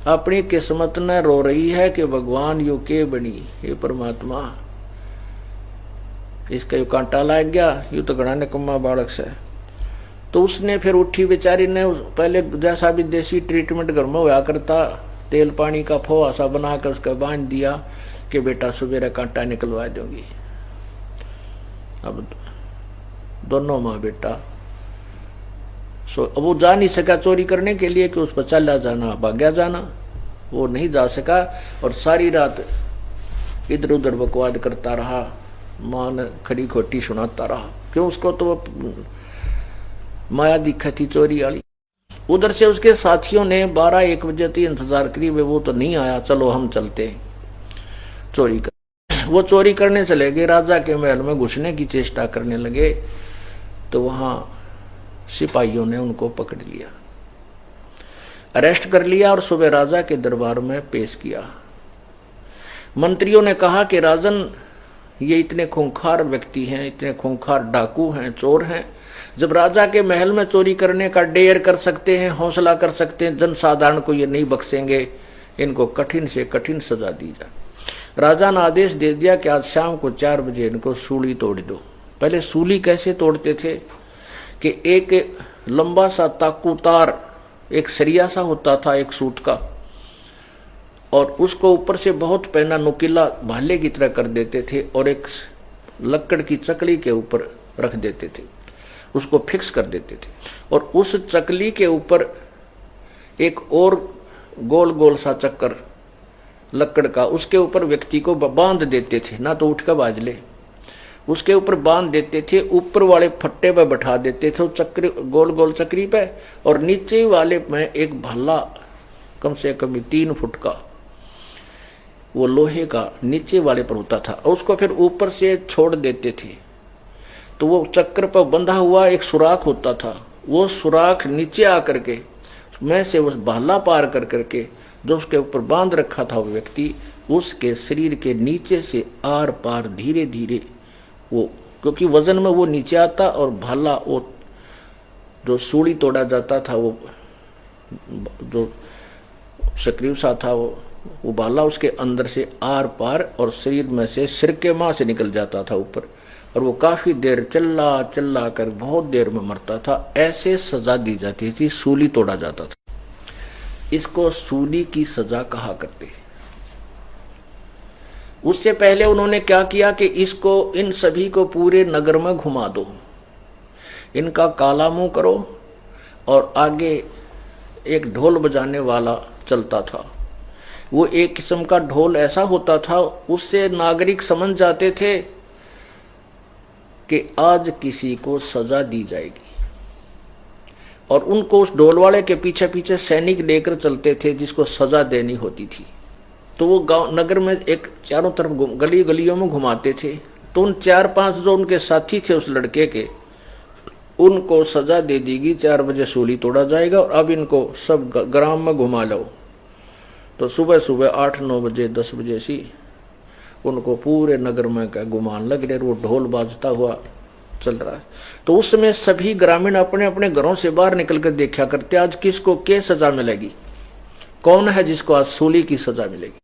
अपनी किस्मत ने रो रही है कि भगवान यू के बनी, हे परमात्मा इसका यू कांटा लग गया, यू तो घना निकम्मा बालक से। तो उसने फिर उठी बेचारी ने, पहले जैसा भी देसी ट्रीटमेंट घर में हुआ करता, तेल पानी का फोआ सा बनाकर उसका बांध दिया कि बेटा सुबेरा कांटा निकलवा दूंगी। अब दोनों माँ बेटा अब वो जा नहीं सका चोरी करने के लिए कि उस पर चला जाना, भाग्या जाना, वो नहीं जा सका और सारी रात इधर उधर बकवाद करता रहा, माँ ने खड़ी खोटी सुनाता रहा। क्यों, उसको तो माया दिखा थी चोरी वाली। उधर से उसके साथियों ने 12-1 बजे तक इंतजार करी, वे वो तो नहीं आया, चलो हम चलते चोरी कर। वो चोरी करने चले गए, राजा के महल में घुसने की चेष्टा करने लगे तो वहां सिपाहियों ने उनको पकड़ लिया, अरेस्ट कर लिया और सुबह राजा के दरबार में पेश किया। मंत्रियों ने कहा कि राजन ये इतने खूंखार व्यक्ति हैं, इतने खूंखार डाकू हैं, चोर हैं, जब राजा के महल में चोरी करने का डेयर कर सकते हैं, हौसला कर सकते हैं, जनसाधारण को ये नहीं बख्शेंगे, इनको कठिन से कठिन सजा दी जाए। राजा ने आदेश दे दिया कि आज शाम को 4 बजे इनको सूली तोड़ दो। पहले सूली कैसे तोड़ते थे कि एक लंबा सा ताकूतार, एक सरिया सा होता था एक सूत का, और उसको ऊपर से बहुत पहना नुकीला भाले की तरह कर देते थे और एक लकड़ की चकली के ऊपर रख देते थे, उसको फिक्स कर देते थे, और उस चकली के ऊपर एक और गोल गोल सा चक्कर लकड़ का, उसके ऊपर व्यक्ति को बांध देते थे, ना तो उठ कर बाज ले, उसके ऊपर बांध देते थे, ऊपर वाले फट्टे पे बैठा देते थे चक्री, गोल गोल चक्री पे, और नीचे वाले में एक भाला कम से कम 3 फुट का वो लोहे का नीचे वाले पर होता था, और उसको फिर ऊपर से छोड़ देते थे। तो वो चक्र पर बंधा हुआ एक सुराख होता था, वो सुराख नीचे आकर के में से उस भाला पार कर करके जो उसके ऊपर बांध रखा था वो व्यक्ति, उसके शरीर के नीचे से आर पार धीरे धीरे वो, क्योंकि वजन में वो नीचे आता और भाला वो जो सूली तोड़ा जाता था, वो जो सक्रिय सा था वो भाला उसके अंदर से आर पार और शरीर में से सिर के मां से निकल जाता था ऊपर, और वो काफी देर चल्ला चल्ला कर बहुत देर में मरता था। ऐसे सजा दी जाती थी, सूली तोड़ा जाता था। इसको सूली की सजा कहा करते। उससे पहले उन्होंने क्या किया कि इसको, इन सभी को पूरे नगर में घुमा दो, इनका काला मुंह करो, और आगे एक ढोल बजाने वाला चलता था। वो एक किस्म का ढोल ऐसा होता था, उससे नागरिक समझ जाते थे कि आज किसी को सजा दी जाएगी, और उनको उस ढोल वाले के पीछे पीछे सैनिक लेकर चलते थे जिसको सजा देनी होती थी। तो वो गांव नगर में एक चारों तरफ गली गलियों में घुमाते थे। तो उन 4-5 जो उनके साथी थे उस लड़के के, उनको सजा दे देगी, 4 बजे सूली तोड़ा जाएगा और अब इनको सब ग्राम में घुमा लो। तो सुबह सुबह 8-9 बजे 10 बजे सी उनको पूरे नगर में का गुमान लग रहे, वो ढोल बाजता हुआ चल रहा है। तो उस समय सभी ग्रामीण अपने अपने घरों से बाहर निकलकर देखा करते आज किसको क्या सजा मिलेगी, कौन है जिसको आज सूली की सजा मिलेगी।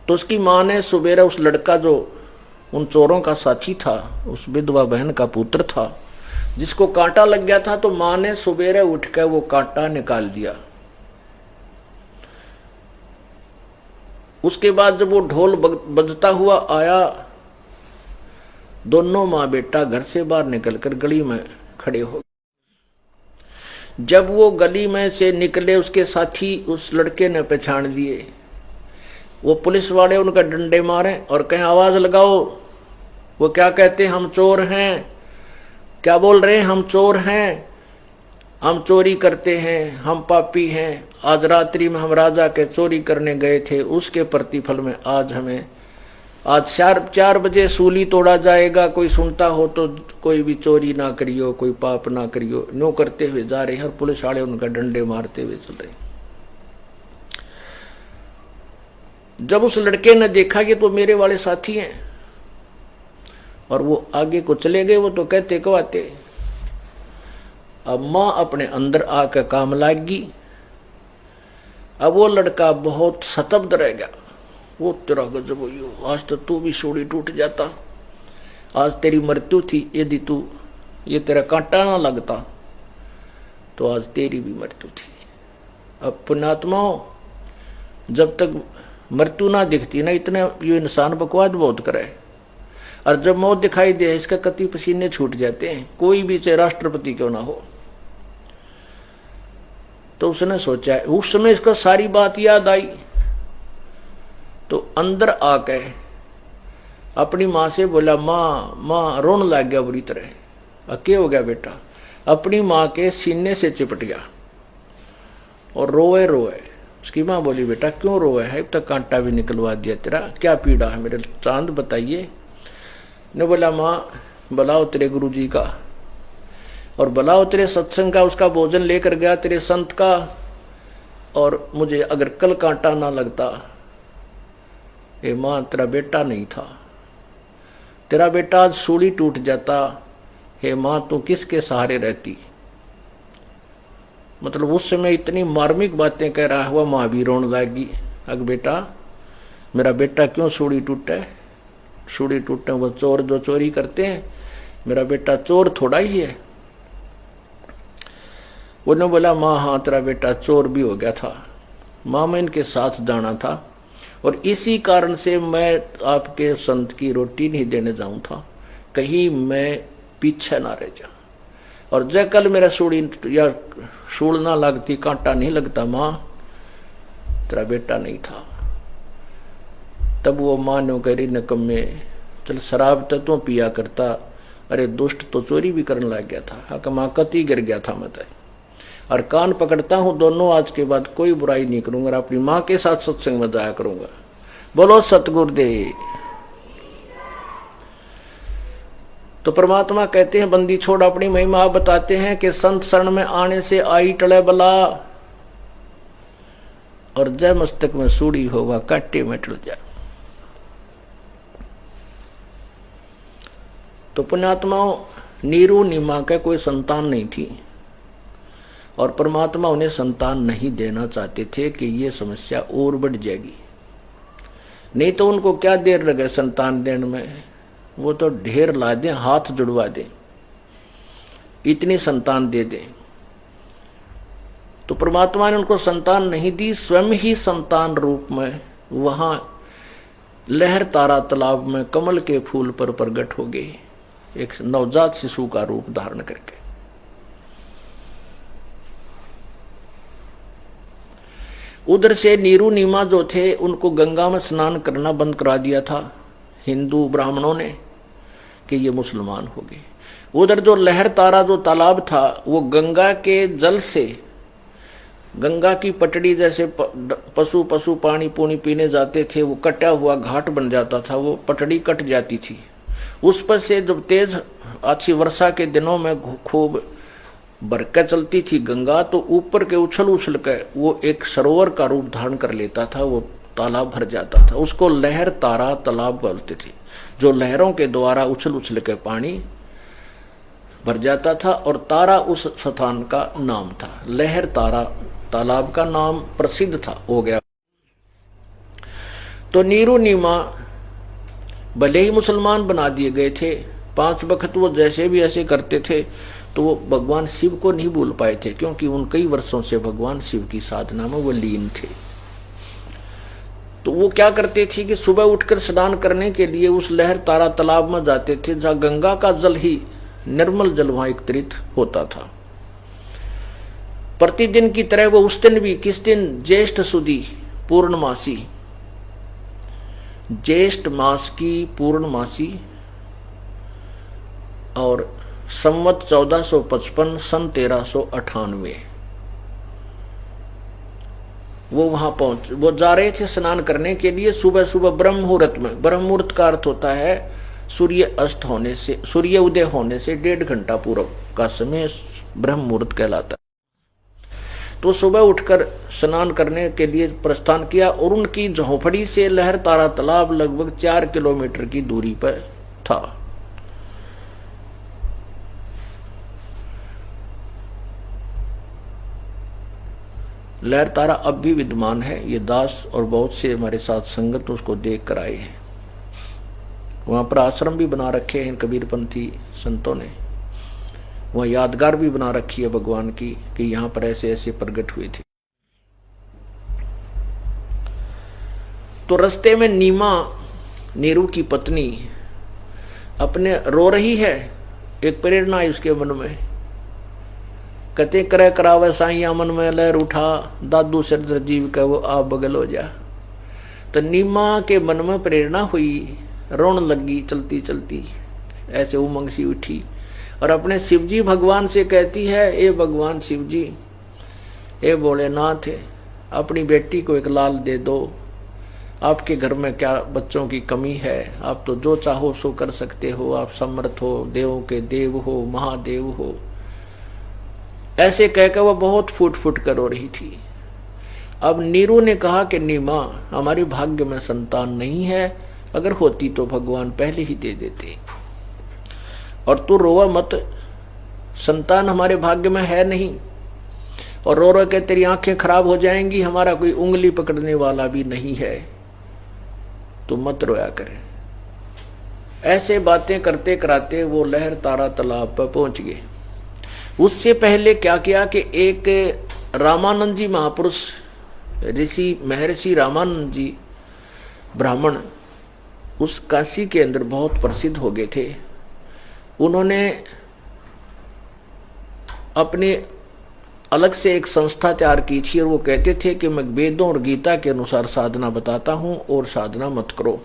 तो उसकी मां ने सुबेरा उस लड़का जो उन चोरों का साथी था, उस विधवा बहन का पुत्र था जिसको कांटा लग गया था, तो मां ने सुबेरे उठकर वो कांटा निकाल दिया। उसके बाद जब वो ढोल बजता हुआ आया, दोनों मां बेटा घर से बाहर निकलकर गली में खड़े हो गए। जब वो गली में से निकले उसके साथी उस लड़के ने पहचान लिए। वो पुलिस वाले उनका डंडे मारे और कहें आवाज लगाओ। वो क्या कहते, हम चोर हैं। क्या बोल रहे हैं, हम चोर हैं, हम चोरी करते हैं, हम पापी हैं। आज रात्रि में हम राजा के चोरी करने गए थे, उसके प्रतिफल में आज 4 बजे सूली तोड़ा जाएगा। कोई सुनता हो तो कोई भी चोरी ना करियो, कोई पाप ना करियो। नो करते हुए जा रहे हैं और पुलिस वाले उनका डंडे मारते हुए चल रहे। जब उस लड़के ने देखा कि तो मेरे वाले साथी हैं और वो आगे को चले गए, वो तो कहते कहते अब मां अपने अंदर आकर काम लागी। अब वो लड़का बहुत सतब्ध रह गया। वो तेरा गजब हुई, आज तो तू भी सूली टूट जाता, आज तेरी मृत्यु थी। यदि तू ये तेरा कांटा ना लगता तो आज तेरी भी मृत्यु थी। अब पुण्यात्माओं, जब तक मृत्यु ना दिखती ना, इतने ये इंसान बकवाद बहुत करे, और जब मौत दिखाई दे इसका कति पसीने छूट जाते हैं, कोई भी चाहे राष्ट्रपति क्यों ना हो। तो उसने सोचा, उस समय इसका सारी बात याद आई, तो अंदर आके अपनी मां से बोला, मां रोने लग गया बुरी तरह। क्या हो गया बेटा? अपनी मां के सीने से चिपट गया और रोए रोए। उसकी मां बोली, बेटा क्यों रोए है, अब तक कांटा भी निकलवा दिया तेरा, क्या पीड़ा है मेरे चांद बताइए। ने बोला, मां बुलाओ तेरे गुरुजी का और बुलाओ तेरे सत्संग का, उसका भोजन लेकर गया तेरे संत का। और मुझे अगर कल कांटा ना लगता, ये मां तेरा बेटा नहीं था, तेरा बेटा आज सूली टूट जाता। हे मां तू किसके सहारे रहती। मतलब उस समय इतनी मार्मिक बातें कह रहा हुआ, मां भी रोने लगी। अग बेटा, मेरा बेटा क्यों सूली टूटे, सूली टूटे वो चोर जो चोरी करते हैं, मेरा बेटा चोर थोड़ा ही है। उन्होंने बोला, मां हाँ तेरा बेटा चोर भी हो गया था, मां मैं इनके साथ जाना था और इसी कारण से मैं आपके संत की रोटी नहीं देने जाऊं था, कहीं मैं पीछे ना रह जा। और जब कल मेरा सूली या सूल ना लगती, कांटा नहीं लगता, मां तेरा बेटा नहीं था। तब वो मां ने करी, नकम्मे चल शराब तो तू पिया करता, अरे दुष्ट तो चोरी भी करने लग गया था। हाँ मां कति गिर गया था मैं, और कान पकड़ता हूं दोनों, आज के बाद कोई बुराई नहीं करूंगा, अपनी मां के साथ सत्संग में जाया करूंगा। बोलो सतगुरुदेव। तो परमात्मा कहते हैं, बंदी छोड़ अपनी महिमा। आप बताते हैं कि संत शरण में आने से आई टले बला, और जय मस्तक में सूड़ी हो वह काटे में टल जाए। तो पुण्यात्माओं, नीरू नीमा के कोई संतान नहीं थी और परमात्मा उन्हें संतान नहीं देना चाहते थे कि ये समस्या और बढ़ जाएगी। नहीं तो उनको क्या देर लगे संतान देने में, वो तो ढेर ला दे, हाथ जुड़वा दे, इतनी संतान दे दे। तो परमात्मा ने उनको संतान नहीं दी, स्वयं ही संतान रूप में वहां लहर तारा तालाब में कमल के फूल पर प्रकट हो गए, एक नवजात शिशु का रूप धारण करके। उधर से नीरू नीमा जो थे उनको गंगा में स्नान करना बंद करा दिया था हिंदू ब्राह्मणों ने कि ये मुसलमान हो गए। उधर जो लहर तारा जो तालाब था वो गंगा के जल से, गंगा की पटड़ी जैसे पशु पानी पूनी पीने जाते थे, वो कटा हुआ घाट बन जाता था, वो पटड़ी कट जाती थी। उस पर से जब तेज अच्छी वर्षा के दिनों में खूब बरका चलती थी गंगा, तो ऊपर के उछल उछल कर वो एक सरोवर का रूप धारण कर लेता था। वो तालाब भर जाता था। उसको लहर तारा तालाब बोलते थे। जो लहरों के द्वारा उछल उछल के पानी भर जाता था और तारा उस स्थान का नाम था। लहर तारा तालाब का नाम प्रसिद्ध था हो गया। तो नीरू नीमा भले ही मुसलमान बना दिए गए थे, 5 वक्त वो जैसे भी ऐसे करते थे, तो वो भगवान शिव को नहीं भूल पाए थे, क्योंकि उन कई वर्षों से भगवान शिव की साधना में वो लीन थे। तो वो क्या करते थे कि सुबह उठकर स्नान करने के लिए उस लहर तारा तालाब में जाते थे, जहां गंगा का जल ही निर्मल जल वहां एकत्रित होता था। प्रतिदिन की तरह वो उस दिन भी, किस दिन, ज्येष्ठ सुदी पूर्णमासी, ज्येष्ठ मास की पूर्णमासी और संवत 1455 सन 1398 वो वहां वो जा रहे थे स्नान करने के लिए सुबह सुबह ब्रह्म मुहूर्त में। ब्रह्म मुहूर्त का अर्थ होता है सूर्य अस्त होने से, सूर्य उदय होने से 1.5 घंटा पूर्व का समय ब्रह्म मुहूर्त कहलाता है। तो सुबह उठकर स्नान करने के लिए प्रस्थान किया और उनकी झोपड़ी से लहर तारा तालाब लगभग 4 किलोमीटर की दूरी पर था। लहर तारा अब भी विद्यमान है। ये दास और बहुत से हमारे साथ संगत उसको देख कर आए हैं। वहां पर आश्रम भी बना रखे हैं कबीरपंथी संतों ने। वहां यादगार भी बना रखी है भगवान की कि यहां पर ऐसे ऐसे प्रकट हुए थे। तो रास्ते में नीमा, नीरू की पत्नी, अपने रो रही है। एक प्रेरणा है उसके मन में, कते करे करावे साइया मन में लहर उठा, दादू सिर जीव का वो आप बगल हो जा। तो नीमा के मन में प्रेरणा हुई, रोन लगी चलती चलती, ऐसे उमंग सी उठी और अपने शिवजी भगवान से कहती है, ए भगवान शिवजी, ए भोलेनाथ, अपनी बेटी को एक लाल दे दो। आपके घर में क्या बच्चों की कमी है? आप तो जो चाहो सो कर सकते हो, आप समर्थ हो, देवों के देव हो, महादेव हो। ऐसे कहकर वह बहुत फूट फूट कर रो रही थी। अब नीरू ने कहा कि नीमा, हमारे भाग्य में संतान नहीं है, अगर होती तो भगवान पहले ही दे देते, और तू रोवा मत, संतान हमारे भाग्य में है नहीं, और रो रो के तेरी आंखें खराब हो जाएंगी, हमारा कोई उंगली पकड़ने वाला भी नहीं है, तो मत रोया करे। ऐसे बातें करते कराते वो लहर तारा तालाब पर पहुंच गए। उससे पहले क्या किया कि एक रामानंद जी महापुरुष, ऋषि महर्षि रामानंद जी ब्राह्मण, उस काशी के अंदर बहुत प्रसिद्ध हो गए थे। उन्होंने अपने अलग से एक संस्था तैयार की थी और वो कहते थे कि मैं वेदों और गीता के अनुसार साधना बताता हूं और साधना मत करो।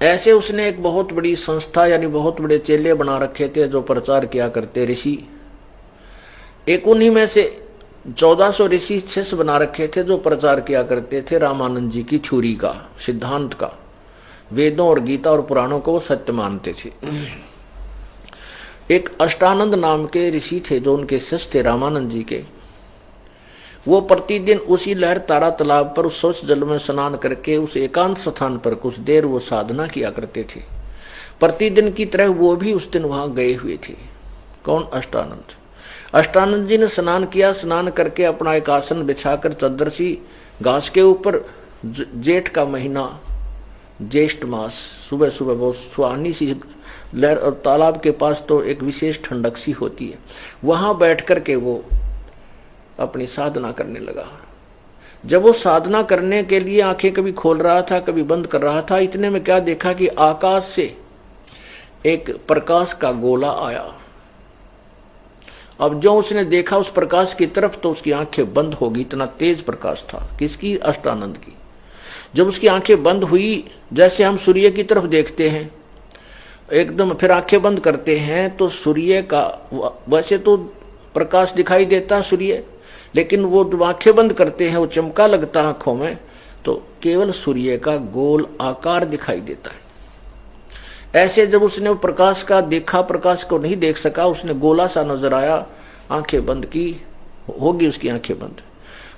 ऐसे उसने एक बहुत बड़ी संस्था, यानी बहुत बड़े चेले बना रखे थे जो प्रचार किया करते ऋषि। एक उन्हीं में से 1400 ऋषि शिष्य बना रखे थे जो प्रचार किया करते थे रामानंद जी की थ्योरी का, सिद्धांत का। वेदों और गीता और पुराणों को वो सत्य मानते थे। एक अष्टानंद नाम के ऋषि थे जो उनके शिष्य थे रामानंद जी के। वो प्रतिदिन उसी लहर तारा तालाब पर उस स्वच्छ जल में स्नान करके उस एकांत स्थान पर कुछ देर वो साधना किया करते थे। प्रतिदिन की तरह वो भी उस दिन वहां गए हुए थे। कौन? अष्टानंद। अष्टानंद जी ने स्नान किया। स्नान करके अपना एक आसन बिछाकर चद्दर सी घास के ऊपर, जेठ का महीना, ज्येष्ठ मास, सुबह सुबह बहुत सुहानी सी लहर और तालाब के पास तो एक विशेष ठंडक सी होती है, वहां बैठ करके वो अपनी साधना करने लगा। जब वो साधना करने के लिए आंखें कभी खोल रहा था कभी बंद कर रहा था, इतने में क्या देखा कि आकाश से एक प्रकाश का गोला आया। अब जो उसने देखा उस प्रकाश की तरफ तो उसकी आंखें बंद हो गई, इतना तेज प्रकाश था। किसकी? अष्टानंद की। जब उसकी आंखें बंद हुई, जैसे हम सूर्य की तरफ देखते हैं एकदम, फिर आंखें बंद करते हैं तो सूर्य का वैसे तो प्रकाश दिखाई देता सूर्य, लेकिन वो जब आंखें बंद करते हैं वो चमका लगता आंखों में, तो केवल सूर्य का गोल आकार दिखाई देता है। ऐसे जब उसने वो प्रकाश का देखा, प्रकाश को नहीं देख सका, उसने गोला सा नजर आया, आंखें बंद की, होगी उसकी आंखें बंद।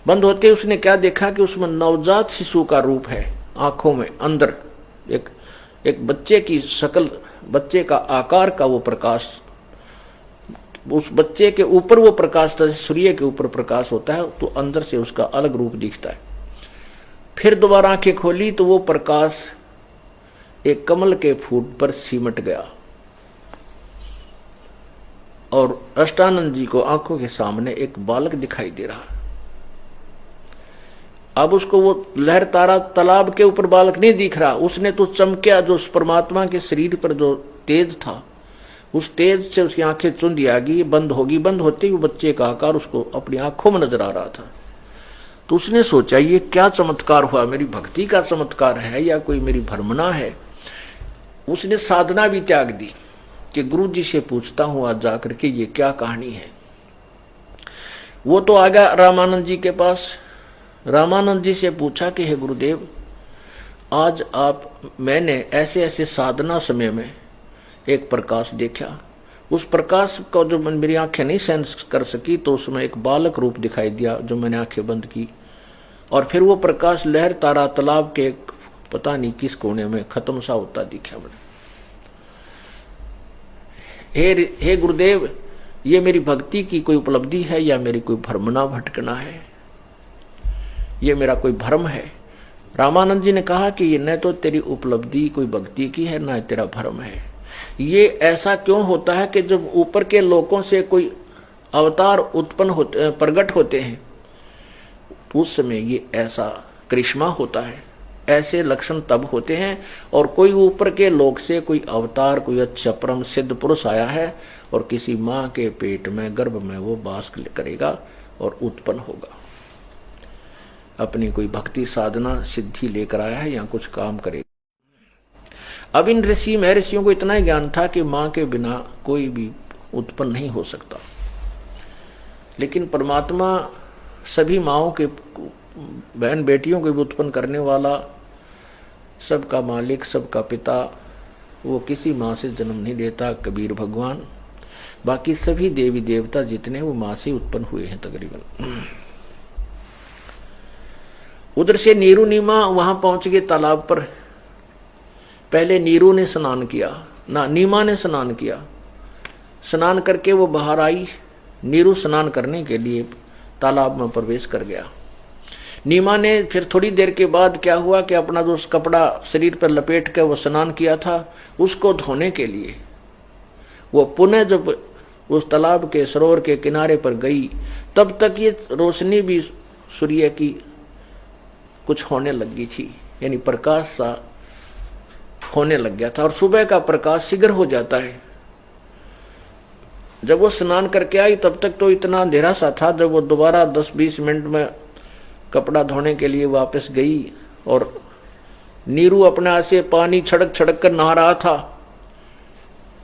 बंद होते उसने क्या देखा कि उसमें नवजात शिशु का रूप है, आंखों में अंदर एक बच्चे की शक्ल, बच्चे का आकार का वो प्रकाश, उस बच्चे के ऊपर वो प्रकाश था, सूर्य के ऊपर प्रकाश होता है, तो अंदर से उसका अलग रूप दिखता है। फिर दोबारा आंखें खोली तो वो प्रकाश एक कमल के फूल पर सिमट गया और अष्टानंद जी को आंखों के सामने एक बालक दिखाई दे रहा। अब उसको वो लहर तारा तालाब के ऊपर बालक नहीं दिख रहा, उसने तो चमकिया जो उस परमात्मा के शरीर पर जो तेज था, उस तेज से उसकी आंखें चुंधी आ गई, बंद होगी। बंद होते ही बच्चे का आकार उसको अपनी आंखों में नजर आ रहा था। तो उसने सोचा ये क्या चमत्कार हुआ, मेरी भक्ति का चमत्कार है या कोई मेरी भ्रमणा है। उसने साधना भी त्याग दी कि गुरु जी से पूछता हूं आज जाकर के ये क्या कहानी है। वो तो आ गया रामानंद जी के पास। रामानंद जी से पूछा कि हे गुरुदेव, आज मैंने ऐसे ऐसे साधना समय में एक प्रकाश देखा, उस प्रकाश को जो मेरी आंखें नहीं सहन कर सकी तो उसमें एक बालक रूप दिखाई दिया जो मैंने आंखें बंद की, और फिर वो प्रकाश लहर तारा तालाब के पता नहीं किस कोने में खत्म सा होता दिखा मुझे। हे गुरुदेव, ये मेरी भक्ति की कोई उपलब्धि है या मेरी कोई भ्रमणा भटकना है, ये मेरा कोई भ्रम है। रामानंद जी ने कहा कि ये न तो तेरी उपलब्धि कोई भक्ति की है न तेरा भ्रम है। ये ऐसा क्यों होता है कि जब ऊपर के लोकों से कोई अवतार उत्पन्न होते प्रकट होते हैं उस समय ये ऐसा करिश्मा होता है, ऐसे लक्षण तब होते हैं। और कोई ऊपर के लोक से कोई अवतार, कोई अच्छा परम सिद्ध पुरुष आया है और किसी माँ के पेट में गर्भ में वो वास करेगा और उत्पन्न होगा, अपनी कोई भक्ति साधना सिद्धि लेकर आया है या कुछ काम करेगा। अब इन ऋषियों को इतना ही ज्ञान था कि मां के बिना कोई भी उत्पन्न नहीं हो सकता, लेकिन परमात्मा सभी माओं के बहन बेटियों को भी उत्पन्न करने वाला, सबका मालिक, सबका पिता, वो किसी मां से जन्म नहीं लेता। कबीर भगवान, बाकी सभी देवी देवता जितने वो मां से उत्पन्न हुए हैं तकरीबन। उधर से नीरू नीमा वहां पहुंच गए तालाब पर। पहले नीरू ने स्नान किया, ना नीमा ने स्नान किया। स्नान करके वो बाहर आई। नीरू स्नान करने के लिए तालाब में प्रवेश कर गया। नीमा ने फिर थोड़ी देर के बाद क्या हुआ कि अपना जो कपड़ा शरीर पर लपेट कर वो स्नान किया था उसको धोने के लिए वो पुनः जब उस तालाब के सरोवर के किनारे पर गई, तब तक ये रोशनी भी सूर्य की कुछ होने लगी थी, यानी प्रकाश सा होने लग गया था। और सुबह का प्रकाश शीघ्र हो जाता है। जब वो स्नान करके आई तब तक तो इतना अंधेरा सा था। जब वो दोबारा 10-20 मिनट में कपड़ा धोने के लिए वापस गई और नीरू अपने हाथ से पानी छड़क छड़क कर नहा रहा था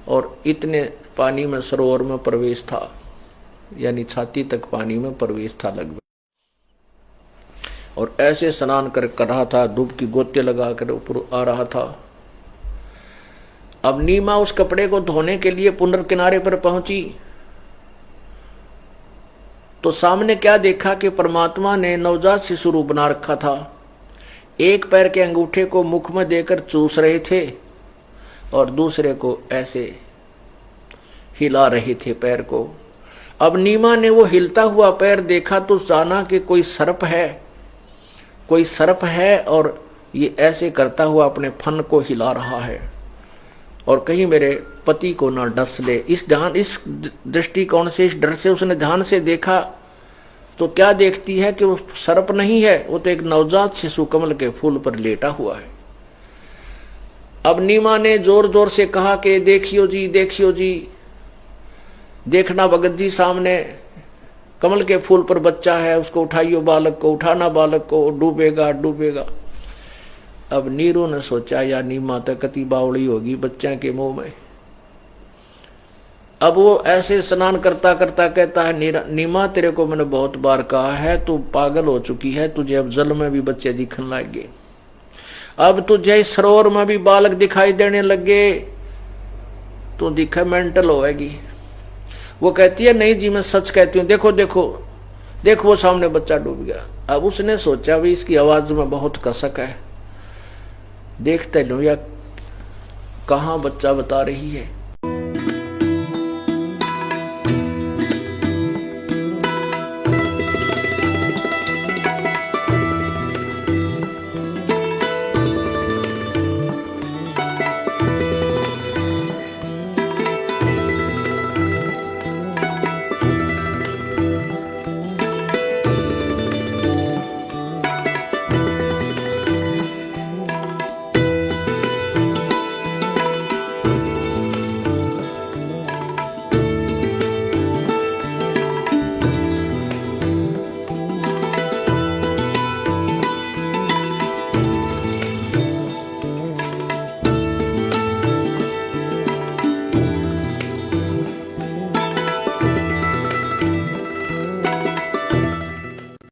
और इतने पानी में सरोवर में प्रवेश था, यानी छाती तक पानी में प्रवेश था लगभग। और ऐसे स्नान कर रहा था, डूबकी गोते लगा कर ऊपर आ रहा था। अब नीमा उस कपड़े को धोने के लिए पुनर्किनारे पर पहुंची तो सामने क्या देखा कि परमात्मा ने नवजात शिशु रूप बना रखा था। एक पैर के अंगूठे को मुख में देकर चूस रहे थे और दूसरे को ऐसे हिला रहे थे पैर को। अब नीमा ने वो हिलता हुआ पैर देखा तो जाना कि कोई सर्प है और ये ऐसे करता हुआ अपने फन को हिला रहा है और कहीं मेरे पति को ना डस ले। इस दृष्टिकोण से, इस डर से उसने ध्यान से देखा तो क्या देखती है कि वो सर्प नहीं है, वो तो एक नवजात शिशु कमल के फूल पर लेटा हुआ है। अब नीमा ने जोर जोर से कहा कि देखियो जी, देखियो जी, देखना भगत जी, सामने कमल के फूल पर बच्चा है, उसको उठाइयो, बालक को उठाना, बालक को, डूबेगा डूबेगा। अब नीरू ने सोचा या नीमा तो कति बावड़ी होगी बच्चे के मुंह में। अब वो ऐसे स्नान करता करता कहता है, नीमा तेरे को मैंने बहुत बार कहा है तू पागल हो चुकी है, तुझे अब जल में भी बच्चे दिखने लगे, अब तुझे सरोवर में भी बालक दिखाई देने लगे, तू दिखा मेंटल होएगी। वो कहती है नहीं जी मैं सच कहती हूँ, देखो देखो देखो वो सामने बच्चा डूब गया। अब उसने सोचा भी इसकी आवाज में बहुत कसक है, देखते लो या कहाँ बच्चा बता रही है।